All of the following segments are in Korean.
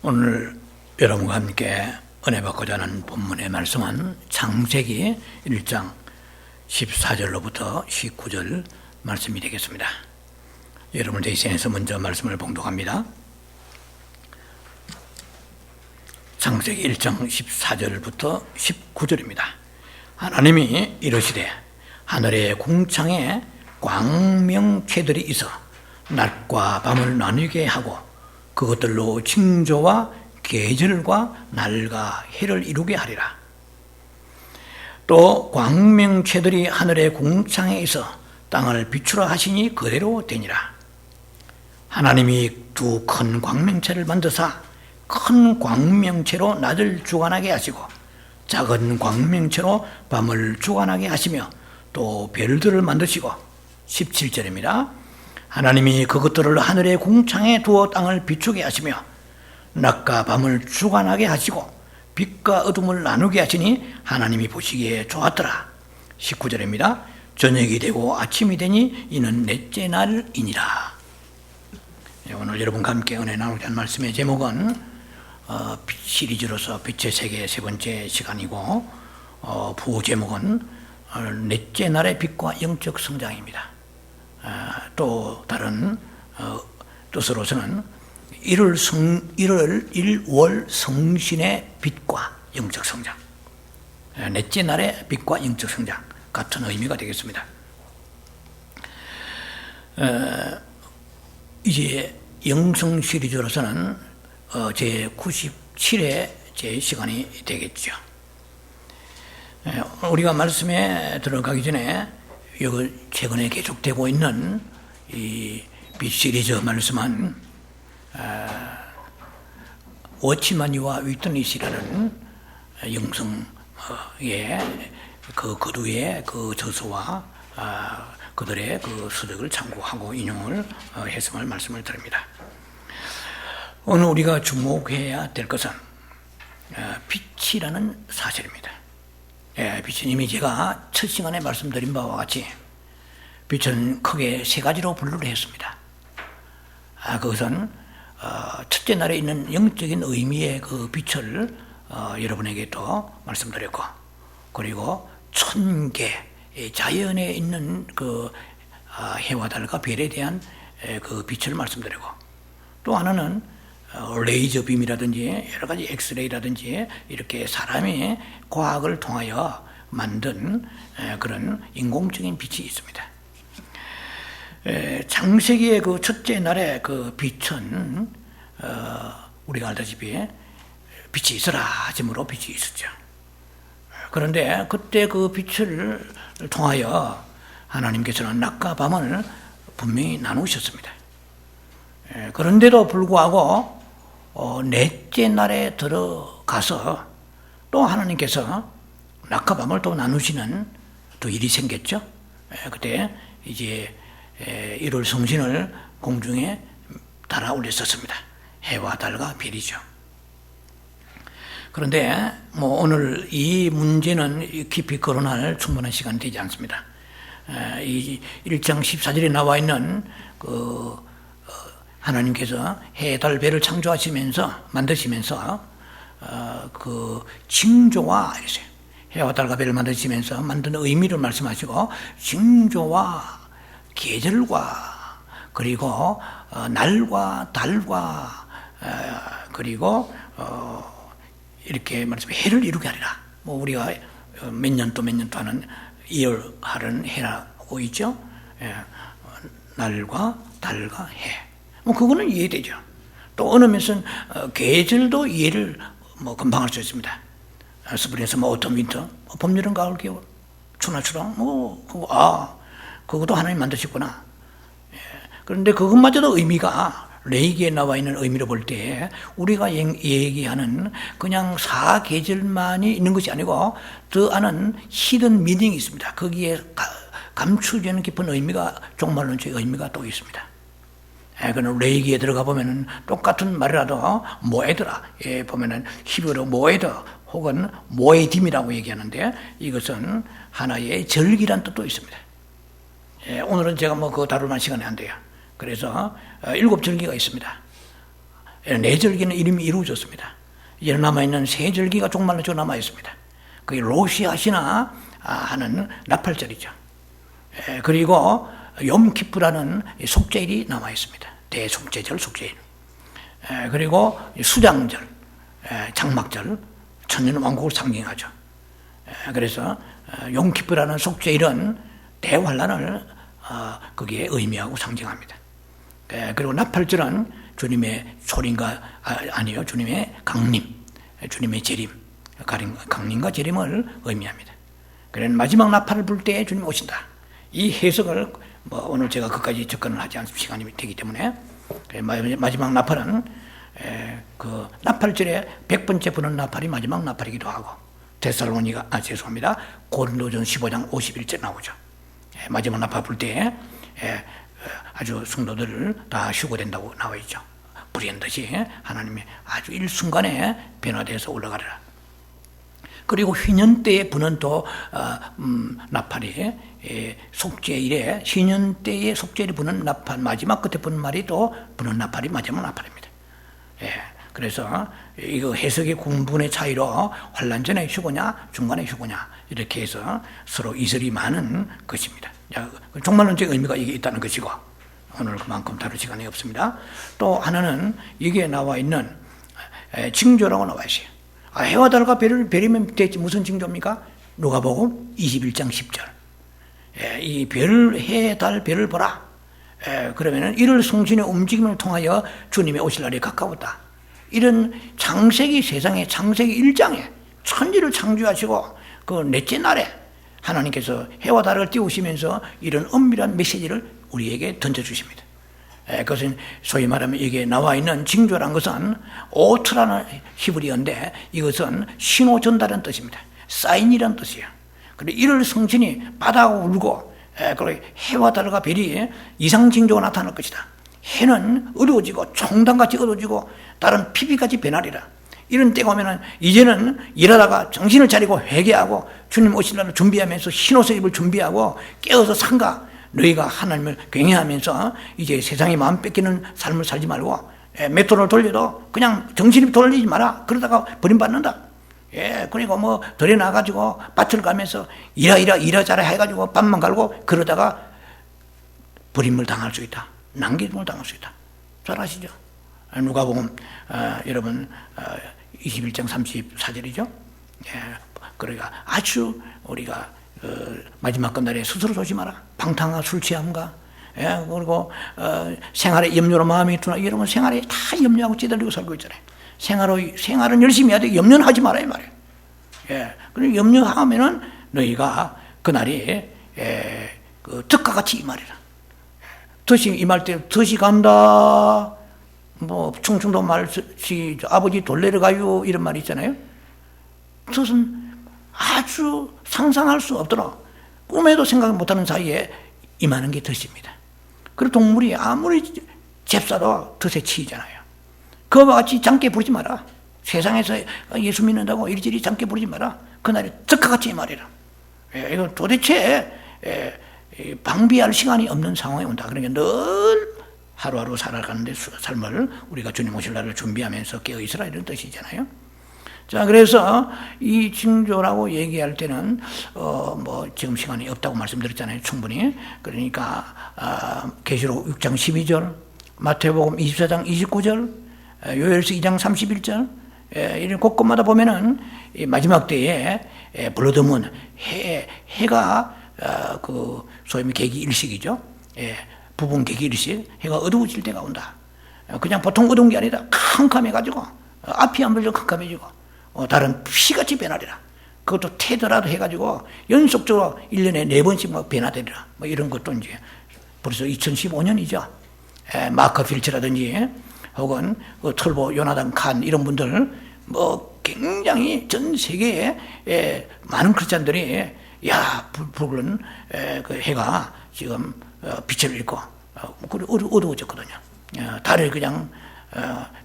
오늘 여러분과 함께 은혜 받고자 하는 본문의 말씀은 창세기 1장 14절로부터 19절 말씀이 되겠습니다. 여러분 대신해서 먼저 말씀을 봉독합니다. 창세기 1장 14절부터 19절입니다. 하나님이 이르시되 하늘의 궁창에 광명체들이 있어 낮과 밤을 나누게 하고 그것들로 징조와 계절과 날과 해를 이루게 하리라. 또 광명체들이 하늘의 궁창에 있어 땅을 비추라 하시니 그대로 되니라. 하나님이 두 큰 광명체를 만드사 큰 광명체로 낮을 주관하게 하시고 작은 광명체로 밤을 주관하게 하시며 또 별들을 만드시고 17절입니다. 하나님이 그것들을 하늘의 궁창에 두어 땅을 비추게 하시며 낮과 밤을 주관하게 하시고 빛과 어둠을 나누게 하시니 하나님이 보시기에 좋았더라. 19절입니다. 저녁이 되고 아침이 되니 이는 넷째 날이니라. 오늘 여러분과 함께 은혜 나누자 한 말씀의 제목은 시리즈로서 빛의 세계 세 번째 시간이고 부호 제목은 넷째 날의 빛과 영적 성장입니다. 또 다른 뜻으로서는 1월 성신의 빛과 영적 성장, 넷째 날의 빛과 영적 성장 같은 의미가 되겠습니다. 이제 영성 시리즈로서는 제 97회 제 시간이 되겠죠. 우리가 말씀에 들어가기 전에 여기 최근에 계속되고 있는 이 빛 시리즈 말씀은 워치마니와 위트니스라는 영성의 그 그루의 그 저서와 그들의 그 서적을 참고하고 인용을 해서 말씀을 드립니다. 오늘 우리가 주목해야 될 것은 빛이라는 사실입니다. 빛은 이미 제가 첫 시간에 말씀드린 바와 같이 빛은 크게 세 가지로 분류를 했습니다. 그것은 첫째 날에 있는 영적인 의미의 그 빛을 여러분에게 또 말씀드렸고, 그리고 천개 자연에 있는 그 해와 달과 별에 대한 그 빛을 말씀드리고, 또 하나는 레이저 빔이라든지 여러 가지 엑스레이라든지 이렇게 사람이 과학을 통하여 만든 그런 인공적인 빛이 있습니다. 창세기의 그 첫째 날의 그 빛은 우리가 알다시피 빛이 있어라 하심으로 빛이 있었죠. 그런데 그때 그 빛을 통하여 하나님께서는 낮과 밤을 분명히 나누셨습니다. 그런데도 불구하고 넷째 날에 들어가서 또 하나님께서 낮과 밤을 또 나누시는 또 일이 생겼죠. 그때 이제 1월 성신을 공중에 달아 올렸었습니다. 해와 달과 별이죠. 그런데 오늘 이 문제는 깊이 거론할 충분한 시간이 되지 않습니다. 이 1장 14절에 나와 있는 그 하나님께서 해, 달, 별을 창조하시면서 만드시면서 그 징조와 이랬어요. 해와 달과 별을 만드시면서 만든 의미를 말씀하시고 징조와 계절과 그리고 날과 달과 그리고 이렇게 말씀 해를 이루게 하리라. 우리가 몇 년 또 몇 년 또 하는 이열하는 해라고 있죠. 날과 달과 해. 그거는 이해되죠. 또 어느 면에서는 계절도 이해를 금방 할 수 있습니다. 스프링, 서머, 오텀, 윈터, 봄, 여름, 가을, 겨울, 추나 추랑, 그것도 하나님 만드셨구나. 그런데 그것마저도 의미가 레이기에 나와 있는 의미로 볼 때 우리가 얘기하는 그냥 사계절만이 있는 것이 아니고 더 안은 히든 미닝이 있습니다. 거기에 감추지 않은 깊은 의미가 종말론적인 의미가 또 있습니다. 그는 레이기에 들어가 보면은 똑같은 말이라도 모에드라 보면은 히브리어 모에드 혹은 모에딤이라고 얘기하는데 이것은 하나의 절기란 뜻도 있습니다. 오늘은 제가 그거 다룰 만한 시간이 안 돼요. 그래서 7절기가 있습니다. 네 절기는 이름이 이루어졌습니다. 이제 남아있는 세 절기가 종말로 쭉 남아있습니다. 그게 로시아시나 하는 나팔절이죠. 그리고 염키프라는 속죄일이 남아있습니다. 대속죄절, 속죄일. 그리고 수장절, 장막절, 천년왕국을 상징하죠. 그래서 용키프라는 속죄일은 대환란을 거기에 의미하고 상징합니다. 그리고 나팔절은 주님의 소림과 아니요, 주님의 강림, 주님의 재림, 강림과 재림을 의미합니다. 그래서 마지막 나팔을 불 때 주님 오신다. 이 해석을 오늘 제가 그까지 접근을 하지 않을 시간이 되기 때문에 마지막 나팔은 그 나팔절에 100번째 부는 나팔이 마지막 나팔이기도 하고 죄송합니다. 고린도전 15장 51절 나오죠. 마지막 나팔 불 때 아주 성도들을 다 휴거된다고 나와 있죠. 불의한 듯이 하나님의 아주 일순간에 변화돼서 올라가리라. 그리고 휘년 때에 부는 또 나팔이 속죄일에 휘년 때에 속죄일에 부는 나팔 마지막 끝에 부는 말이 또 부는 나팔이 마지막 나팔입니다. 그래서 이거 해석의 구분의 차이로 환란 전에 휴거냐 중간에 휴거냐 이렇게 해서 서로 이설이 많은 것입니다. 종말론적 의미가 이게 있다는 것이고 오늘 그만큼 다룰 시간이 없습니다. 또 하나는 이게 나와 있는 징조라고 나와 있어요. 해와 달과 별을 베리면 대체 무슨 징조입니까? 누가복음 21장 10절. 이 별, 해, 달, 별을 보라. 그러면은 이를 성신의 움직임을 통하여 주님의 오실 날이 가까웠다. 이런 창세기 세상에 창세기 1장에 천지를 창조하시고 그 넷째 날에 하나님께서 해와 달을 띄우시면서 이런 엄밀한 메시지를 우리에게 던져주십니다. 그것은 소위 말하면 이게 나와 있는 징조란 것은 오트라는 히브리어인데 이것은 신호 전달이라는 뜻입니다. 사인이라는 뜻이에요. 그리고 이를 성신이 바다가 울고 그리고 해와 달과 별이 이상 징조가 나타날 것이다. 해는 어두워지고 총단같이 어두워지고 달은 피비같이 변하리라. 이런 때가 오면은 이제는 일하다가 정신을 차리고 회개하고 주님 오실 날을 준비하면서 흰옷을 입을 준비하고 깨어서 상가 너희가 하나님을 경외하면서 이제 세상에 마음 뺏기는 삶을 살지 말고 몇 돈을 돌려도 그냥 정신이 돌리지 마라. 그러다가 버림받는다. 그리고 뭐 들에 나가지고 밭을 가면서 일하자라 해가지고 밥만 갈고 그러다가 버림을 당할 수 있다. 남김을 당할 수 있다. 잘 아시죠? 누가복음 여러분 21장 34절이죠. 그러니까 아주 우리가 마지막 끝날에 스스로 조심하라. 방탕과 술 취함과 그리고 생활에 염려로 마음이 드나 이런 건 생활에 다 염려하고 찌들리고 살고 있잖아요. 생활은 열심히 해야 돼. 염려는 하지 말아야 말이에요. 그리고 염려하면은 너희가 그날이 그 득과같이 임하리라. 덫이 임할 때 덫이 간다. 뭐 충청도 말시 아버지 돌레를 가요 이런 말이 있잖아요. 덫은 아주 상상할 수 없도록 꿈에도 생각 못하는 사이에 임하는 게 덫입니다. 그리고 동물이 아무리 잽싸도 덫에 치이잖아요. 그와 같이 장깨 부르지 마라. 세상에서 예수 믿는다고 이리저리 장깨 부르지 마라. 그날이 덫과 같이 임하리라. 이거 도대체 방비할 시간이 없는 상황이 온다. 그러니까 늘 하루하루 살아가는 데 삶을 우리가 주님 오실 날을 준비하면서 깨어있으라 이런 뜻이잖아요. 자, 그래서 이 징조라고 얘기할 때는 뭐 지금 시간이 없다고 말씀드렸잖아요. 충분히. 그러니까 계시록 6장 12절, 마태복음 24장 29절, 요엘서 2장 31절 이런 곳곳마다 보면은 마지막 때에 블러드문 해가 그 소위 계기 일식이죠. 부분 계기 일식 해가 어두워질 때가 온다. 그냥 보통 어두운 게 아니라 캄캄해가지고 앞이 안 보여서 캄캄해지고 다른 피같이 변하리라. 그것도 테더라도 해가지고 연속적으로 1년에 4번씩 막 변화되리라. 뭐 이런 것도 이제 벌써 2015년이죠. 마크 필츠라든지 혹은 털보 요나단 칸 이런 분들 뭐 굉장히 전 세계에 많은 크리스찬들이 야 붉은 그 해가 지금 빛을 잃고 어두워졌거든요. 달을 그냥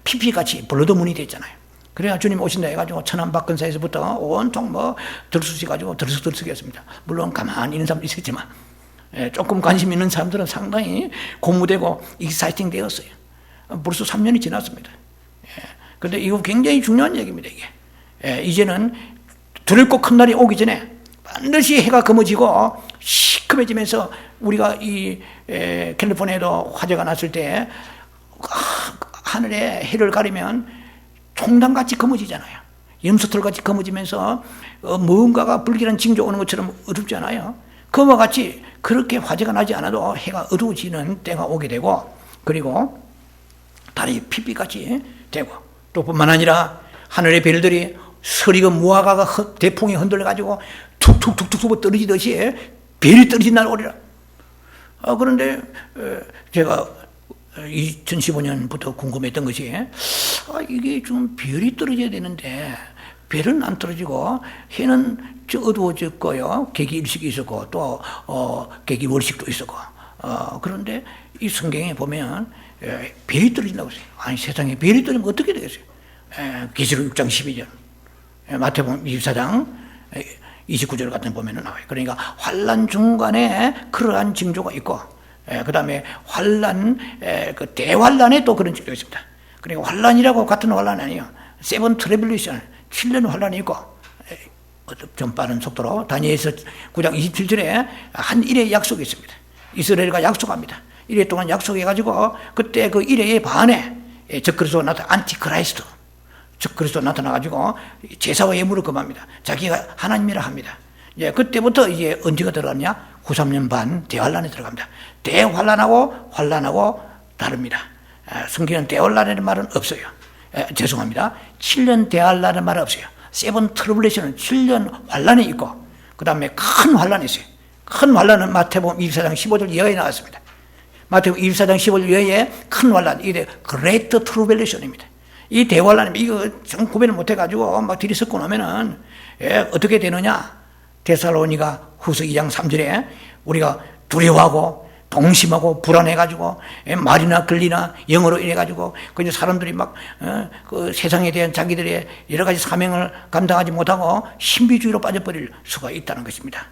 피피같이 블러드문이 됐잖아요. 그래야 주님 오신다 해가지고 천안박근사에서부터 온통 뭐 들쑤시가지고 들썩들썩했습니다. 물론 가만히 있는 사람도 있었지만 조금 관심 있는 사람들은 상당히 고무되고 익사이팅 되었어요. 벌써 3년이 지났습니다. 근데 이거 굉장히 중요한 얘기입니다, 이게. 이제는 두렵고 큰 날이 오기 전에 반드시 해가 검어지고 시커매지면서 우리가 이 캘리포니아에도 화재가 났을 때 하늘에 해를 가리면 총단같이 검어지잖아요. 염소털같이 검어지면서 뭔가가 불길한 징조 오는 것처럼 어둡잖아요. 그와 같이 그렇게 화재가 나지 않아도 해가 어두워지는 때가 오게 되고, 그리고 달이 핏빛같이 되고, 또 뿐만 아니라 하늘의 별들이 서리고 무화과가 대풍이 흔들려가지고 툭툭툭툭 떨어지듯이 별이 떨어진 날 오리라. 그런데 제가 2015년부터 궁금했던 것이, 이게 좀 별이 떨어져야 되는데 별은 안 떨어지고 해는 어두워졌고요. 개기일식이 있었고 또 개기월식도 있었고, 그런데 이 성경에 보면 별이 떨어진다고 했어요. 아니, 세상에 별이 떨어지면 어떻게 되겠어요? 계시록 6장 12절, 마태복음 24장 29절 같은 보면은 나와요. 그러니까 환난 중간에 그러한 징조가 있고, 그 다음에 환난, 그 대환란에 또 그런 징조가 있습니다. 그러니까 환란이라고 같은 환란이 아니에요. 세븐 트래블리션, 7년 환란이 있고, 좀 빠른 속도로 다니엘서 9장 27절에 한 일의 약속이 있습니다. 이스라엘과 약속합니다. 1회 동안 약속해가지고 그때 그 1회의 반에 적그리스도 안티크라이스트, 적그리스도 나타나가지고 제사와 예물을 금합니다. 자기가 하나님이라 합니다. 그때부터 이제 언제가 들어갔냐? 93년 반 대환란에 들어갑니다. 대환란하고 환란하고 다릅니다. 성경은 대환란이라는 말은 없어요. 죄송합니다. 7년 대환란이라는 말은 없어요. 세븐 트러블레이션은 7년 환란이 있고, 그 다음에 큰 환란이 있어요. 큰 환란은 마태복음 24장 15절 이하에 나왔습니다. 마태복음 24장 15절 이하에 큰 환란, 이게 그레이트 트러블레이션입니다. 이 대환란입니다. 이거 정 구별을 못해가지고 막 들이섞고 나면은 어떻게 되느냐? 데살로니가 후서 2장 3절에 우리가 두려워하고 동심하고 불안해가지고 말이나 글리나 영어로 이래가지고 그 사람들이 막 그 세상에 대한 자기들의 여러 가지 사명을 감당하지 못하고 신비주의로 빠져버릴 수가 있다는 것입니다.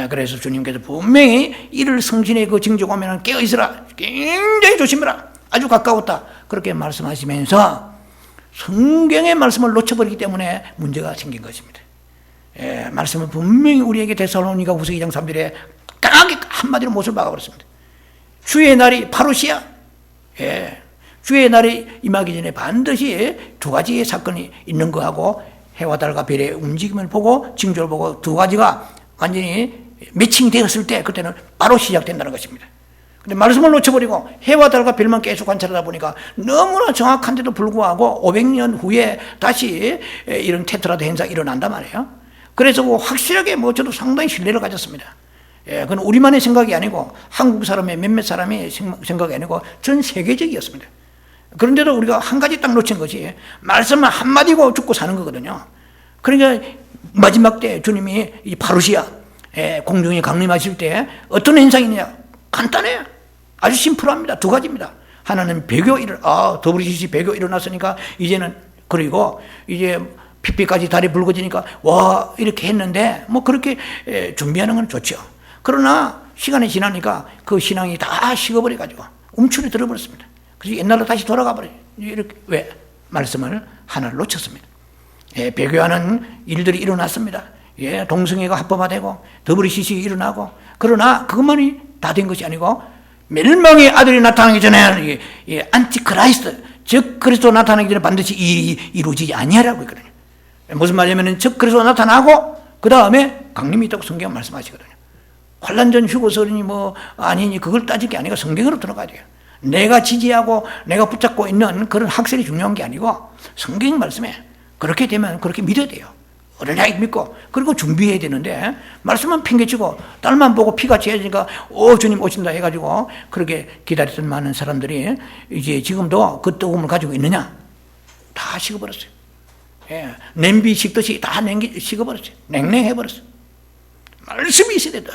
그래서 주님께서 분명히 이를 성신의 그 징조가 오면 깨어있으라, 굉장히 조심해라, 아주 가까웠다, 그렇게 말씀하시면서 성경의 말씀을 놓쳐버리기 때문에 문제가 생긴 것입니다. 말씀은 분명히 우리에게 데살로니가 후서 2장 3절에 강하게 한마디로 못을 박아버렸습니다. 주의 날이 파루시야. 주의 날이 임하기 전에 반드시 두 가지의 사건이 있는 거하고, 해와 달과 별의 움직임을 보고 징조를 보고 두 가지가 완전히 매칭되었을 때 그때는 바로 시작된다는 것입니다. 근데 말씀을 놓쳐버리고 해와 달과 별만 계속 관찰하다 보니까 너무나 정확한데도 불구하고 500년 후에 다시 이런 테트라드 현상이 일어난단 말이에요. 그래서 확실하게 저도 상당히 신뢰를 가졌습니다. 그건 우리만의 생각이 아니고 한국 사람의 몇몇 사람의 생각이 아니고 전 세계적이었습니다. 그런데도 우리가 한 가지 딱 놓친 것이 말씀을 한마디고 죽고 사는 거거든요. 그러니까 마지막 때 주님이 이 파루시아 공중에 강림하실 때 어떤 현상이냐? 간단해요. 아주 심플합니다. 두 가지입니다. 하나는 배교 WCC 배교 일어났으니까 이제는, 그리고 이제 핏빛까지 달이 붉어지니까 와 이렇게 했는데 그렇게 준비하는 건 좋죠. 그러나 시간이 지나니까 그 신앙이 다 식어버려가지고 움츠려 들어버렸습니다. 그래서 옛날로 다시 돌아가 버려요. 이렇게 왜? 말씀을 하나를 놓쳤습니다. 배교하는 일들이 일어났습니다. 동성애가 합법화되고 WCC 일어나고, 그러나 그것만이 다 된 것이 아니고 멸망의 아들이 나타나기 전에 안티크라이스트, 즉 그리스도 나타나기 전에 반드시 이루어지지 아니하라고 있거든요. 무슨 말이냐면 즉 그리스도 나타나고 그 다음에 강림이 있다고 성경 말씀하시거든요. 환란전 휴거설이니 아니니 그걸 따질 게 아니고 성경으로 들어가야 돼요. 내가 지지하고 내가 붙잡고 있는 그런 학설이 중요한 게 아니고 성경 말씀에 그렇게 되면 그렇게 믿어야 돼요. 어린아이 믿고, 그리고 준비해야 되는데 말씀만 팽개치고 딸만 보고 피가 튀어지니까 주님 오신다 해가지고 그렇게 기다렸던 많은 사람들이 이제 지금도 그 뜨거움을 가지고 있느냐? 다 식어버렸어요. 냄비 식듯이 다 식어버렸어요. 냉랭해버렸어요. 말씀이 있어야 된다.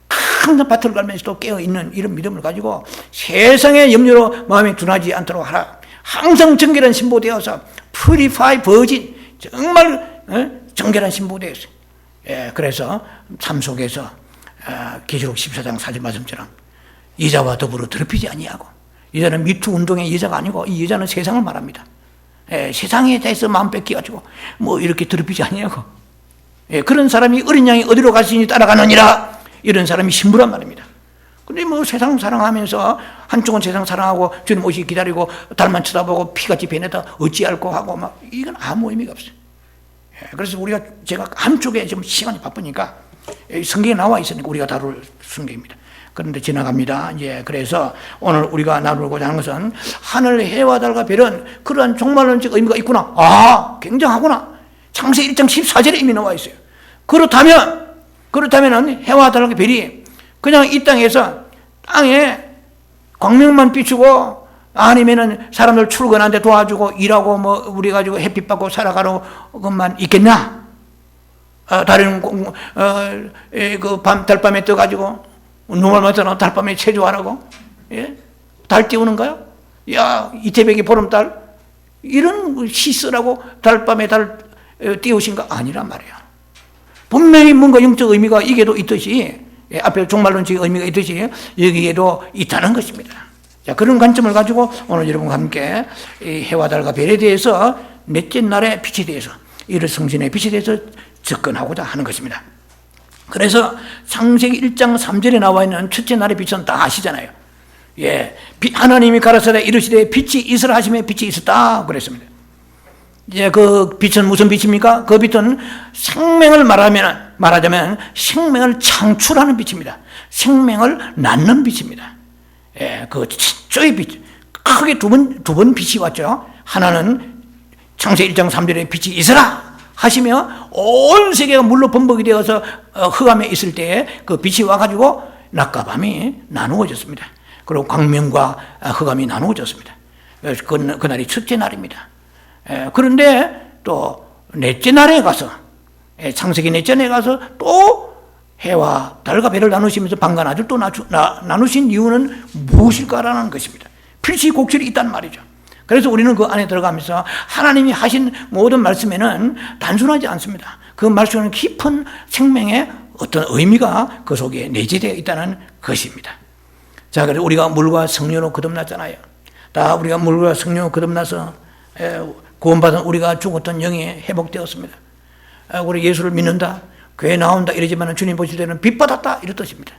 항상 밭을 갈면서도 깨어있는 이런 믿음을 가지고 세상의 염려로 마음이 둔하지 않도록 하라. 항상 정결한 신부되어서 purify virgin, 정말 정결한 신부되었어요. 그래서 삶 속에서 계시록 14장 4절 말씀처럼 여자와 더불어 더럽히지 아니하고, 여자는 미투 운동의 여자가 아니고 이 여자는 세상을 말합니다. 세상에 대해서 마음 뺏겨가지고 뭐 이렇게 더럽히지 않냐고. 그런 사람이 어린 양이 어디로 갔으니 따라가느니라. 이런 사람이 신부란 말입니다. 근데 뭐 세상 사랑하면서 한쪽은 세상 사랑하고 주님 오시기 기다리고 달만 쳐다보고 피같이 변해다 어찌할꼬 하고 막 이건 아무 의미가 없어요. 그래서 제가 한쪽에 좀 시간이 바쁘니까 성경에 나와 있으니까 우리가 다룰 성경입니다. 그런데 지나갑니다. 이제 그래서 오늘 우리가 나누고자 하는 것은 하늘 해와 달과 별은 그러한 종말론적 의미가 있구나. 아, 굉장하구나. 창세기 1장 14절에 이미 나와 있어요. 그렇다면은 해와 달과 별이 그냥 이 땅에서 땅에 광명만 비추고 아니면은 사람들 출근하는데 도와주고 일하고 뭐 우리 가지고 햇빛 받고 살아가는 것만 있겠나? 다른 달밤에 떠가지고 눈을 맞아서 달밤에 체조하라고? 예? 달 띄우는가요? 야, 이태백이 보름달? 이런 시스라고 달밤에 달 띄우신가? 아니란 말이야. 분명히 뭔가 영적 의미가 이게도 있듯이, 앞에 종말론적 의미가 있듯이 여기에도 있다는 것입니다. 자, 그런 관점을 가지고 오늘 여러분과 함께 이 해와 달과 별에 대해서 넷째 날의 빛에 대해서, 이를 성신의 빛에 대해서 접근하고자 하는 것입니다. 그래서 창세기 1장 3절에 나와 있는 첫째 날의 빛은 다 아시잖아요. 예, 하나님이 가라사대 이르시되 빛이 있으라 하시매 빛이 있었다 그랬습니다. 이제 그 빛은 무슨 빛입니까? 그 빛은 생명을 말하자면 생명을 창출하는 빛입니다. 생명을 낳는 빛입니다. 예, 그 최초의 빛, 크게 두 번 빛이 왔죠. 하나는 창세기 1장 3절에 빛이 있으라 하시며 온 세계가 물로 범벅이 되어서 흑암에 있을 때에 그 빛이 와가지고 낮과 밤이 나누어졌습니다. 그리고 광명과 흑암이 나누어졌습니다. 그날이 첫째 날입니다. 그런데 또 넷째 날에 가서, 창세기 넷째 날에 가서 또 해와 달과 별을 나누시면서 밤과 낮을 또 나누신 이유는 무엇일까라는 것입니다. 필시 곡절이 있단 말이죠. 그래서 우리는 그 안에 들어가면서 하나님이 하신 모든 말씀에는 단순하지 않습니다. 그 말씀에는 깊은 생명의 어떤 의미가 그 속에 내재되어 있다는 것입니다. 자, 그래서 우리가 물과 성령으로 거듭났잖아요. 다 우리가 물과 성령으로 거듭나서 구원받은 우리가 죽었던 영이 회복되었습니다. 우리 예수를 믿는다, 교회 나온다 이러지만 주님 보실 때는 빛 받았다 이런 뜻입니다.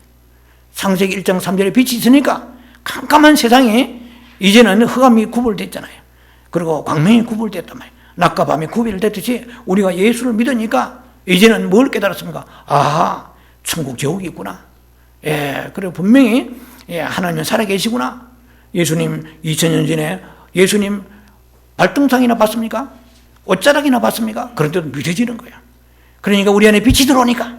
창세기 1장 3절에 빛이 있으니까 캄캄한 세상이 이제는 흑암이 구별됐잖아요. 그리고 광명이 구별됐단 말이에요. 낮과 밤이 구별됐듯이 우리가 예수를 믿으니까 이제는 뭘 깨달았습니까? 아, 천국 제국이 있구나. 예, 그리고 분명히 하나님은 살아계시구나. 예수님 2000년 전에 예수님 발등상이나 봤습니까? 옷자락이나 봤습니까? 그런데도 믿어지는 거예요. 그러니까 우리 안에 빛이 들어오니까,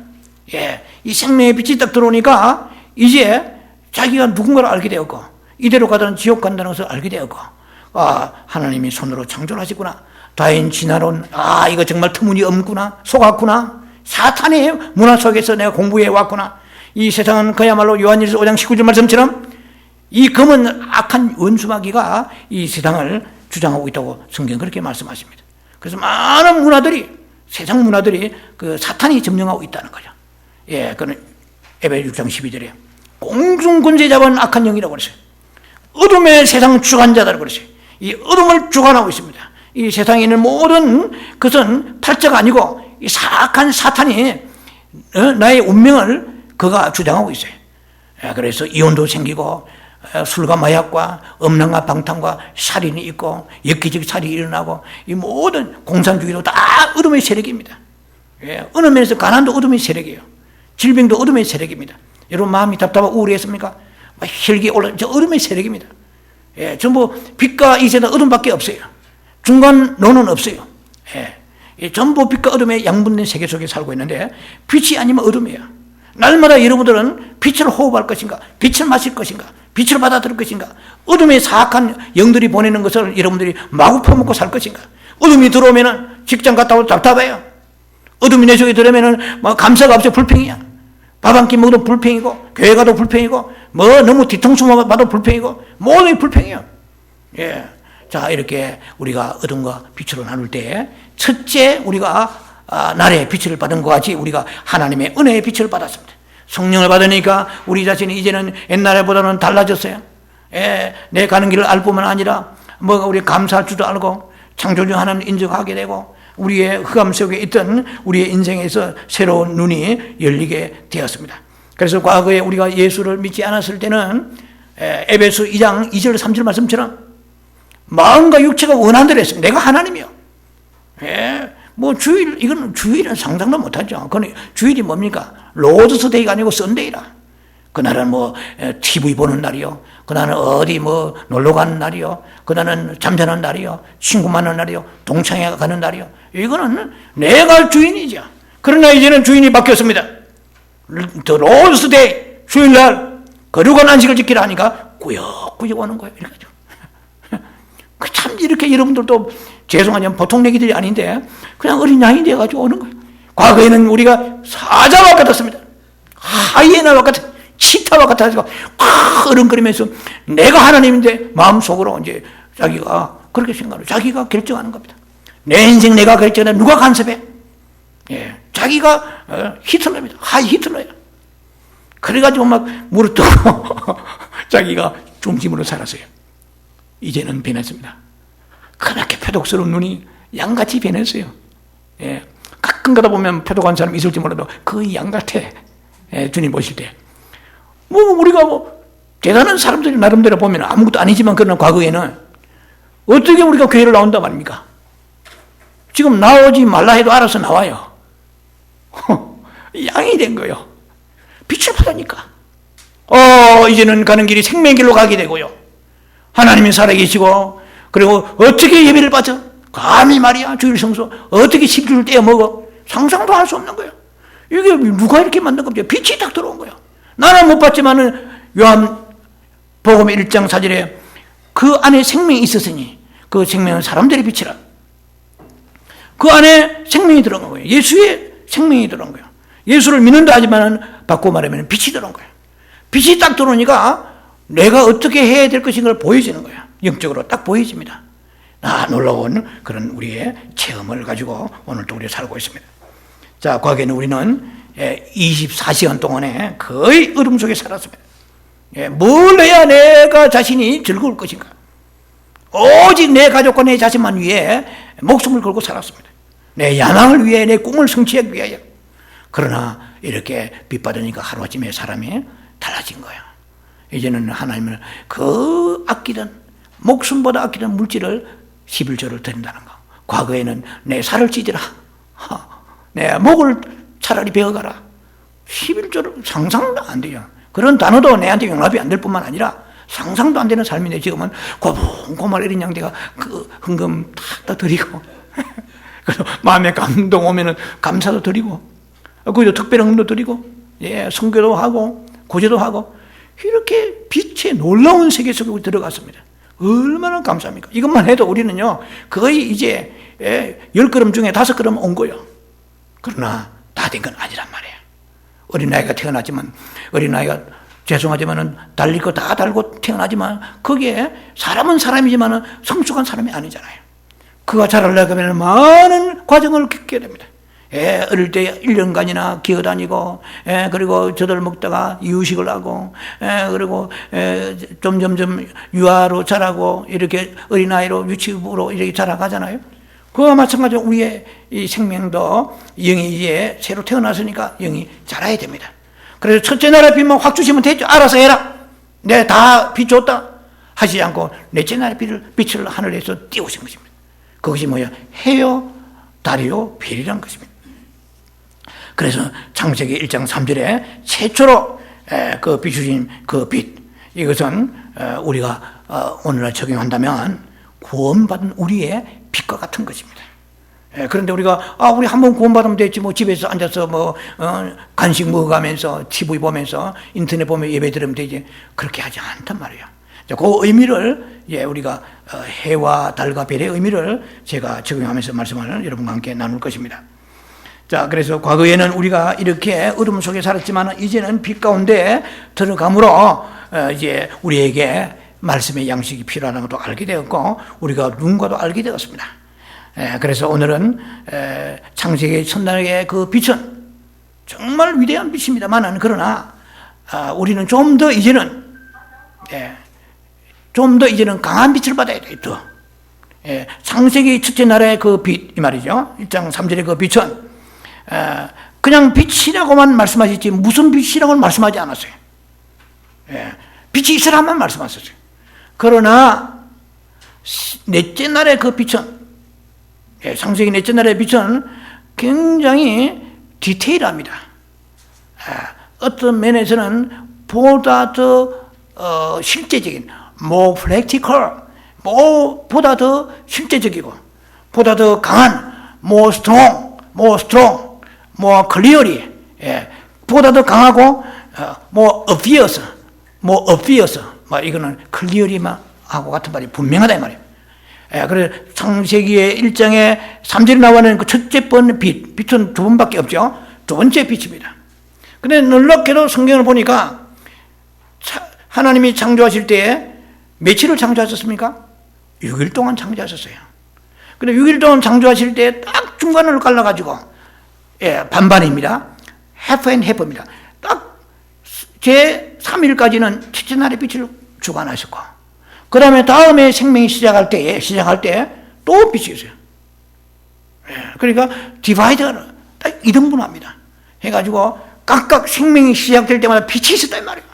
이 생명의 빛이 딱 들어오니까 이제 자기가 누군가를 알게 되었고 이대로 가다는 지옥 간다는 것을 알게 되었고, 아, 하나님이 손으로 창조하시구나. 다인 진화론, 아, 이거 정말 터무니없구나. 속았구나. 사탄의 문화 속에서 내가 공부해 왔구나. 이 세상은 그야말로 요한일서 5장 19절 말씀처럼 이 검은 악한 원수마귀가 이 세상을 주장하고 있다고 성경 그렇게 말씀하십니다. 그래서 많은 문화들이, 세상 문화들이 그 사탄이 점령하고 있다는 거죠. 예, 그는 에베소 6장 12절에 공중 권세 잡은 악한 영이라고 그랬어요. 어둠의 세상 주관자다라고 그랬어요. 이 어둠을 주관하고 있습니다. 이 세상에 있는 모든 것은 팔자가 아니고 이 사악한 사탄이 나의 운명을 그가 주장하고 있어요. 그래서 이혼도 생기고 술과 마약과 음란과 방탕과 살인이 있고 엽기적 살인이 일어나고 이 모든 공산주의도 다 어둠의 세력입니다. 어느 면에서 가난도 어둠의 세력이에요. 질병도 어둠의 세력입니다. 여러분 마음이 답답하고 우울했습니까? 혈기 올라, 저 어둠의 세력입니다. 전부 빛과 이 세상 어둠밖에 없어요. 중간론은 없어요. 전부 빛과 어둠의 양분된 세계 속에 살고 있는데 빛이 아니면 어둠이에요. 날마다 여러분들은 빛을 호흡할 것인가, 빛을 마실 것인가, 빛을 받아들일 것인가, 어둠의 사악한 영들이 보내는 것을 여러분들이 마구 퍼먹고 살 것인가. 어둠이 들어오면 직장 갔다 오면 답답해요. 어둠이 내 속에 들어오면 감사가 없어요. 불평이야. 밥 한 끼 먹어도 불평이고, 교회 가도 불평이고, 너무 뒤통수만 봐도 불평이고, 모든 불평이에요. 예. 자, 이렇게 우리가 어둠과 빛으로 나눌 때, 첫째, 우리가 날의 빛을 받은 것 같이 우리가 하나님의 은혜의 빛을 받았습니다. 성령을 받으니까 우리 자신이 이제는 옛날보다는 달라졌어요. 내 가는 길을 알 뿐만 아니라, 우리 감사할 줄도 알고, 창조주 하나님 인정하게 되고 우리의 흑암 속에 있던 우리의 인생에서 새로운 눈이 열리게 되었습니다. 그래서 과거에 우리가 예수를 믿지 않았을 때는 에베소 2장 2절 3절 말씀처럼 마음과 육체가 원한대로 했습니다. 내가 하나님이요. 뭐 주일, 이건 주일은 상상도 못하죠. 그건 주일이 뭡니까? 로드스 데이가 아니고 썬데이라. 그날은 뭐 TV 보는 날이요. 그날은 어디 뭐 놀러 가는 날이요. 그날은 잠자는 날이요. 친구 만나는 날이요. 동창회 가는 날이요. 이거는 내가 주인이죠. 그러나 이제는 주인이 바뀌었습니다. 더 로드스 데이, 주일날 거룩한 안식을 지키라 하니까 꾸역꾸역 오는 거예요. 이렇게. 참 이렇게 여러분들도 죄송하지만 보통 얘기들이 아닌데 그냥 어린 양이 되어가지고 오는 거예요. 과거에는 우리가 사자와 같았습니다. 하이에나와 같은 치타와 같아서 어른거리면서 내가 하나님인데 마음속으로 이제 자기가 그렇게 생각하고 자기가 결정하는 겁니다. 내 인생 내가 결정해. 누가 간섭해? 자기가 히틀러입니다. 하이 히틀러야. 그래가지고 막 무릎 뜨고 자기가 중심으로 살았어요. 이제는 변했습니다. 그렇게 표독스러운 눈이 양같이 변했어요. 가끔 가다 보면 표독한 사람이 있을지 몰라도 거의 양 같아. 주님 보실 때. 뭐 우리가 뭐 대단한 사람들이 나름대로 보면 아무것도 아니지만 그러나 과거에는 어떻게 우리가 교회를 나온단 말입니까? 지금 나오지 말라 해도 알아서 나와요. 양이 된 거예요. 빛을 받으니까. 이제는 가는 길이 생명길로 가게 되고요. 하나님이 살아계시고 그리고 어떻게 예배를 받아? 감히 말이야 주일 성수 어떻게 10주를 떼어 먹어? 상상도 할 수 없는 거예요. 이게 누가 이렇게 만든 겁니까? 빛이 딱 들어온 거예요. 나는 못 봤지만은 요한 복음 1장 4절에 그 안에 생명이 있었으니 그 생명은 사람들의 빛이라. 그 안에 생명이 들어간 거예요. 예수의 생명이 들어간 거예요. 예수를 믿는다 하지만은 바꾸고 말하면 빛이 들어온 거예요. 빛이 딱 들어오니까 내가 어떻게 해야 될 것인가를 보여지는 거예요. 영적으로 딱 보여집니다. 놀라운 그런 우리의 체험을 가지고 오늘도 우리가 살고 있습니다. 자, 과거에는 우리는 24시간 동안에 거의 어둠 속에 살았습니다. 뭘 해야 내가 자신이 즐거울 것인가? 오직 내 가족과 내 자신만 위해 목숨을 걸고 살았습니다. 내 야망을 위해 내 꿈을 성취하기 위하여. 그러나 이렇게 빛받으니까 하루아침에 사람이 달라진 거예요. 이제는 하나님을 그 아끼던 목숨보다 아끼던 물질을 11조를 드린다는 거. 과거에는 내 살을 찢으라. 내 목을 차라리 베어가라. 11조를 상상도 안 돼요. 그런 단어도 내한테 용납이 안 될 뿐만 아니라 상상도 안 되는 삶인데 지금은 고분고만 어린 양대가 그 헌금 탁 드리고 그래서 마음에 감동 오면은 감사도 드리고 거기도 특별한 헌금도 드리고 선교도 하고 구제도 하고 이렇게 빛의 놀라운 세계 속에 들어갔습니다. 얼마나 감사합니까? 이것만 해도 우리는요 거의 이제 10걸음 중에 5걸음 온 거예요. 그러나 다 된 건 아니란 말이에요. 어린아이가 태어났지만 어린아이가 죄송하지만은 달릴 거 다 달고 태어나지만 거기에 사람은 사람이지만은 성숙한 사람이 아니잖아요. 그가 자라려면 많은 과정을 겪게 됩니다. 어릴 때 1년간이나 기어다니고 그리고 젖을 먹다가 이유식을 하고 그리고 점점점 유아로 자라고 이렇게 어린아이로 유치부로 이렇게 자라가잖아요. 그와 마찬가지로 우리의 이 생명도 영이 이제 새로 태어났으니까 영이 자라야 됩니다. 그래서 첫째 나라 빛만 확 주시면 됐죠. 알아서 해라. 내가 다 빛 줬다. 하시지 않고 넷째 나라 빛을 하늘에서 띄우신 것입니다. 그것이 뭐야? 해요, 달이요, 별이라는 것입니다. 그래서 창세기 1장 3절에 최초로 그 비추신 그 빛, 이것은 우리가 오늘날 적용한다면 구원받은 우리의 빛과 같은 것입니다. 그런데 우리가 우리 한번 구원받으면 됐지 뭐 집에서 앉아서 뭐 간식 먹어가면서 TV 보면서 인터넷 보면 예배 들으면 되지 그렇게 하지 않단 말이에요. 그 의미를 우리가 해와 달과 별의 의미를 제가 적용하면서 말씀을 여러분과 함께 나눌 것입니다. 자, 그래서 과거에는 우리가 이렇게 어둠 속에 살았지만 이제는 빛 가운데 들어감으로 이제 우리에게 말씀의 양식이 필요하다는 것도 알게 되었고 우리가 눈과도 알게 되었습니다. 그래서 오늘은 창세기 첫날의 그 빛은 정말 위대한 빛입니다만 그러나 우리는 좀 더 이제는 강한 빛을 받아야 돼요. 창세기 첫째 날의 그 빛, 이 말이죠. 1장 3절의 그 빛은 그냥 빛이라고만 말씀하셨지 무슨 빛이라고는 말씀하지 않았어요. 빛이 있으라만 말씀하셨어요. 그러나 넷째 날의 그 빛은, 창세기 넷째 날의 빛은 굉장히 디테일합니다. 어떤 면에서는 보다 더 실제적인, more practical, 보다 더 실제적이고, 보다 더 강한, more strong, more clearly, 보다 더 강하고, more obvious, 이거는 clearly만 하고 같은 말이 분명하다 이 말이에요. 그래서 창세기의 1장에 3절에 나오는 그 첫째 번 빛은 두 번밖에 없죠. 두 번째 빛입니다. 근데 놀랍게도 성경을 보니까 하나님이 창조하실 때에 며칠을 창조하셨습니까? 6일 동안 창조하셨어요. 근데 6일 동안 창조하실 때 딱 중간을 갈라가지고, 반반입니다. half and half입니다. 딱 제 3일까지는 첫째 날의 빛을 주관하셨고, 그 다음에 다음에 생명이 시작할 때 또 빛이 있어요. 그러니까 디바이더를 딱 2등분합니다. 해가지고 각각 생명이 시작될 때마다 빛이 있었단 말이에요.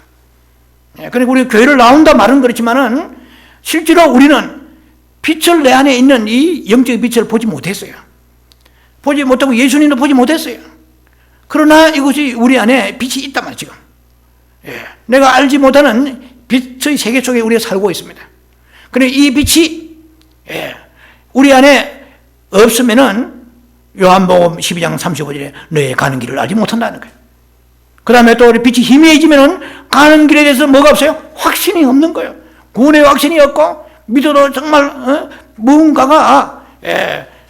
그러니까 우리 교회를 나온다 말은 그렇지만은 실제로 우리는 빛을 내 안에 있는 이 영적인 빛을 보지 못했어요. 보지 못하고 예수님도 보지 못했어요. 그러나 이것이 우리 안에 빛이 있단 말이에요, 지금. 내가 알지 못하는 빛의 세계 속에 우리가 살고 있습니다. 그런데 이 빛이 우리 안에 없으면은 요한복음 12장 35절에 너의 가는 길을 알지 못한다는 거예요. 그 다음에 또 우리 빛이 희미해지면은 가는 길에 대해서 뭐가 없어요? 확신이 없는 거예요. 구원의 확신이 없고 믿어도 정말 무언가가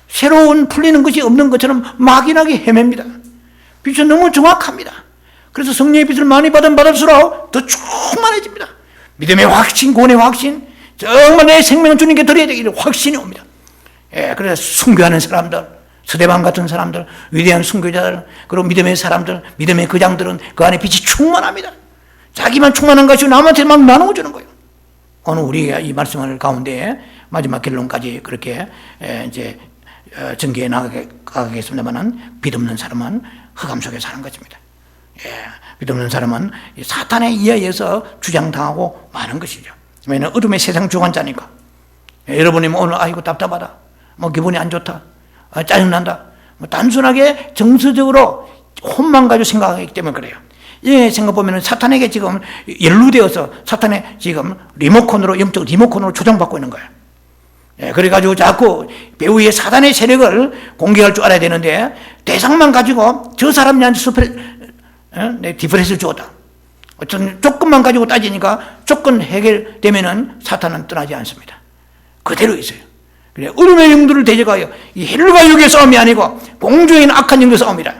새로운 풀리는 것이 없는 것처럼 막연하게 헤맵니다. 빛은 너무 정확합니다. 그래서 성령의 빛을 많이 받을수록 더 충만해집니다. 믿음의 확신, 구원의 확신, 정말 내 생명을 주님께 드려야 되기를 확신이 옵니다. 그래서 순교하는 사람들, 스데반 같은 사람들, 위대한 순교자들, 그리고 믿음의 사람들, 믿음의 거장들은 그 안에 빛이 충만합니다. 자기만 충만한 것이 남한테 막 나누어주는 거예요. 오늘 우리가 이 말씀을 가운데 마지막 결론까지 그렇게 이제 전개해 나가겠습니다만은 빛 없는 사람은 흑암 속에 사는 것입니다. 빛 없는 사람은 사탄에 의해서 주장당하고 마는 것이죠. 왜냐하면 어둠의 세상 주관자니까. 여러분이 오늘 아이고 답답하다, 기분이 안 좋다, 짜증난다, 단순하게 정서적으로 혼만 가지고 생각하기 때문에 그래요. 이 생각 보면은 사탄에게 지금 연루되어서 사탄의 지금 영적 리모컨으로 조정받고 있는 거예요. 그래가지고 자꾸 배후의 사단의 세력을 공격할 줄 알아야 되는데 대상만 가지고 저 사람이 나한테 디프레스를 주었다. 어떤 조건만 가지고 따지니까 조건 해결되면은 사탄은 떠나지 않습니다. 그대로 있어요. 그래, 어둠의 영들을 대적하여 이 헬과 육의 싸움이 아니고 공중에 있는 악한 영의 싸움이다.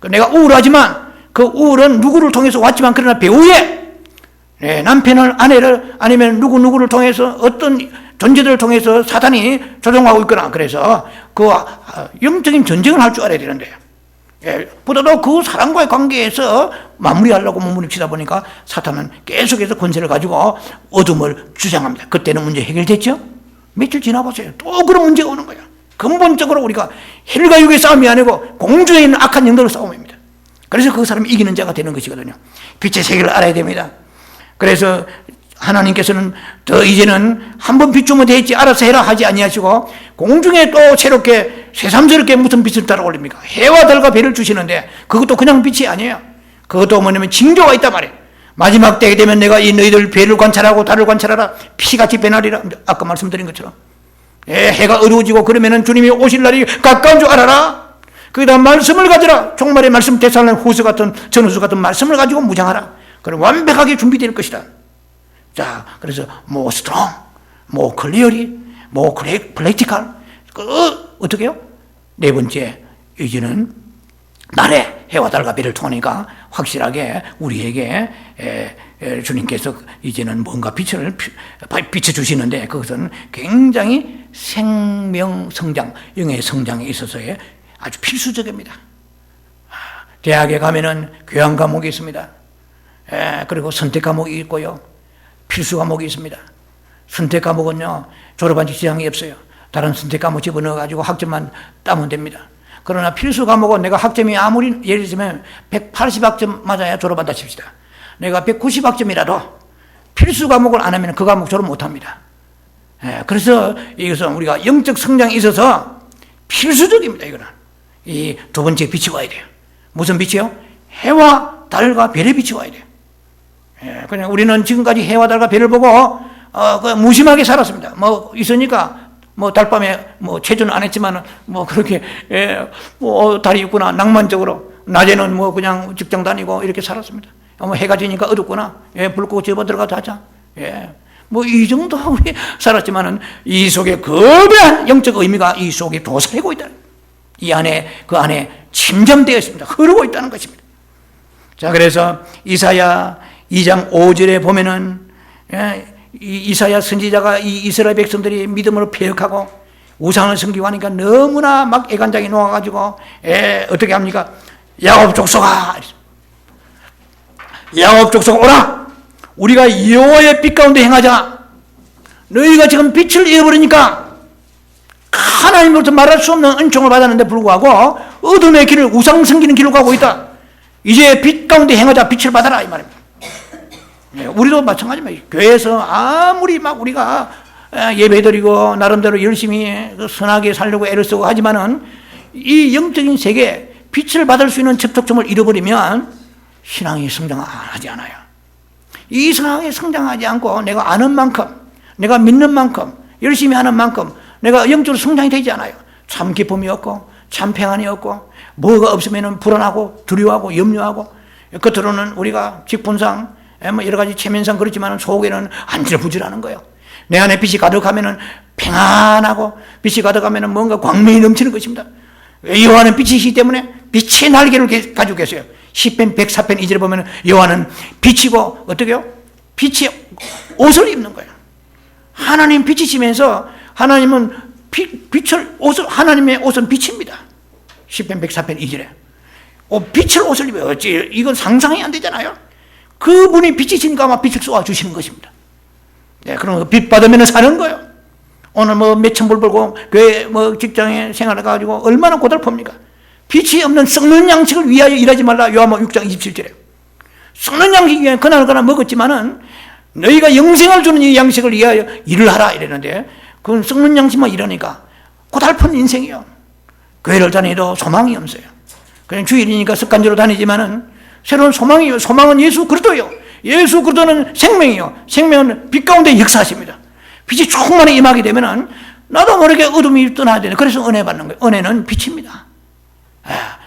내가 우울하지만 그 우울은 누구를 통해서 왔지만 그러나 배후에 남편을, 아내를, 아니면 누구를 통해서 어떤 존재들을 통해서 사탄이 조종하고 있거나 그래서 그 영적인 전쟁을 할 줄 알아야 되는데 보다도 그 사람과의 관계에서 마무리하려고 몸부림치다 보니까 사탄은 계속해서 권세를 가지고 어둠을 주장합니다. 그때는 문제 해결됐죠? 며칠 지나보세요. 또 그런 문제가 오는 거예요. 근본적으로 우리가 헬과 육의 싸움이 아니고 공중에 있는 악한 영들의 싸움입니다. 그래서 그 사람이 이기는 자가 되는 것이거든요. 빛의 세계를 알아야 됩니다. 그래서 하나님께서는 더 이제는 한번 비추면 되겠지 알아서 해라 하지 아니하시고 공중에 또 새롭게 새삼스럽게 무슨 빛을 따라 올립니까? 해와 달과 별을 주시는데 그것도 그냥 빛이 아니에요. 그것도 뭐냐면 징조가 있단 말이에요. 마지막 때에 되면 내가 이 너희들 별을 관찰하고 달을 관찰하라 피같이 변하리라. 아까 말씀드린 것처럼 해가 어두워지고 그러면은 주님이 오실 날이 가까운 줄 알아라. 거기다 말씀을 가져라. 종말의 말씀 데살로니가 같은 전후서 같은 말씀을 가지고 무장하라. 그럼 완벽하게 준비될 것이다. 자, 그래서 more strong, more clearly, more practical. 어떻게 해요? 네 번째, 이제는 날에 해와 달과 별을 통하니까 확실하게 우리에게 주님께서 이제는 뭔가 빛을 비춰주시는데 그것은 굉장히 생명 성장, 영의 성장에 있어서의 아주 필수적입니다. 대학에 가면은 교양 과목이 있습니다. 그리고 선택 과목이 있고요. 필수 과목이 있습니다. 선택 과목은요, 졸업한 지 지장이 없어요. 다른 선택 과목 집어넣어가지고 학점만 따면 됩니다. 그러나 필수 과목은 내가 학점이 아무리 예를 들면 180학점 맞아야 졸업한다 칩시다. 내가 190학점이라도 필수 과목을 안 하면 그 과목 졸업 못합니다. 그래서 이것은 우리가 영적 성장에 있어서 필수적입니다. 이거는 이 두 번째 빛이 와야 돼요. 무슨 빛이요? 해와 달과 별의 빛이 와야 돼요. 그냥 우리는 지금까지 해와 달과 별을 보고 무심하게 살았습니다. 뭐 있으니까 뭐 달밤에 뭐 체조는 안 했지만 뭐 그렇게 뭐 달이 있구나 낭만적으로, 낮에는 뭐 그냥 직장 다니고 이렇게 살았습니다. 뭐 해가 지니까 어둡구나, 불 끄고 집어 들어가서 하자. 뭐 이 정도 우리 살았지만은 이 속에 거대한 영적 의미가 이 속에 도사리고 있다. 이 안에 그 안에 침잠되어 있습니다. 흐르고 있다는 것입니다. 자, 그래서 이사야 2장 5절에 보면은 이사야 선지자가 이 이스라엘 백성들이 믿음으로 패역하고 우상을 섬기고 하니까 너무나 막 애간장이 녹아가지고 어떻게 합니까? 야곱 족속아, 야곱 족속 오라, 우리가 여호와의 빛 가운데 행하자. 너희가 지금 빛을 잃어버리니까 하나님으로부터 말할 수 없는 은총을 받았는데 불구하고 어둠의 길을, 우상 섬기는 길로 가고 있다. 이제 빛 가운데 행하자. 빛을 받아라 이 말입니다. 우리도 마찬가지입니다. 교회에서 아무리 막 우리가 예배드리고 나름대로 열심히 선하게 살려고 애를 쓰고 하지만은 이 영적인 세계 빛을 받을 수 있는 접촉점을 잃어버리면 신앙이 성장하지 않아요. 이 신앙이 성장하지 않고 내가 아는 만큼, 내가 믿는 만큼, 열심히 하는 만큼 내가 영적으로 성장이 되지 않아요. 참 기쁨이 없고 참 평안이 없고 뭐가 없으면 불안하고 두려워하고 염려하고, 겉으로는 우리가 직분상 뭐 여러 가지 체면상 그렇지만 속에는 안절부절하는 거예요. 내 안에 빛이 가득하면 평안하고 빛이 가득하면 뭔가 광명이 넘치는 것입니다. 여호와는 빛이시기 때문에 빛의 날개를 가지고 계세요. 시편 104편 2절에 보면 여호와는 빛이고 어떻게요? 빛의 옷을 입는 거예요. 하나님 빛이시면서 하나님은 빛을 옷을, 하나님의 옷은 빛입니다. 시편 104편 2절에 빛을 옷을 입어요. 어찌 이건 상상이 안 되잖아요. 그분이 빛이시니까 아마 빛을 쏘아주시는 것입니다. 그럼 빛 받으면 사는 거예요. 오늘 뭐 몇천 불 벌고 교회 뭐 직장에 생활해가지고 얼마나 고달픕니까? 빛이 없는 썩는 양식을 위하여 일하지 말라. 요한복음 6장 27절에 썩는 양식 위하여 그날 먹었지만은 너희가 영생을 주는 이 양식을 위하여 일을 하라 이랬는데, 그건 썩는 양식만 일하니까 고달픈 인생이요. 교회를 다니도 소망이 없어요. 그냥 주일이니까 습관적으로 다니지만은 새로운 소망이요. 소망은 예수 그리스도요. 예수 그리스도는 생명이요. 생명은 빛 가운데 역사하십니다. 빛이 조금만 임하게 되면은 나도 모르게 어둠이 떠나야 되는, 그래서 은혜 받는 거예요. 은혜는 빛입니다.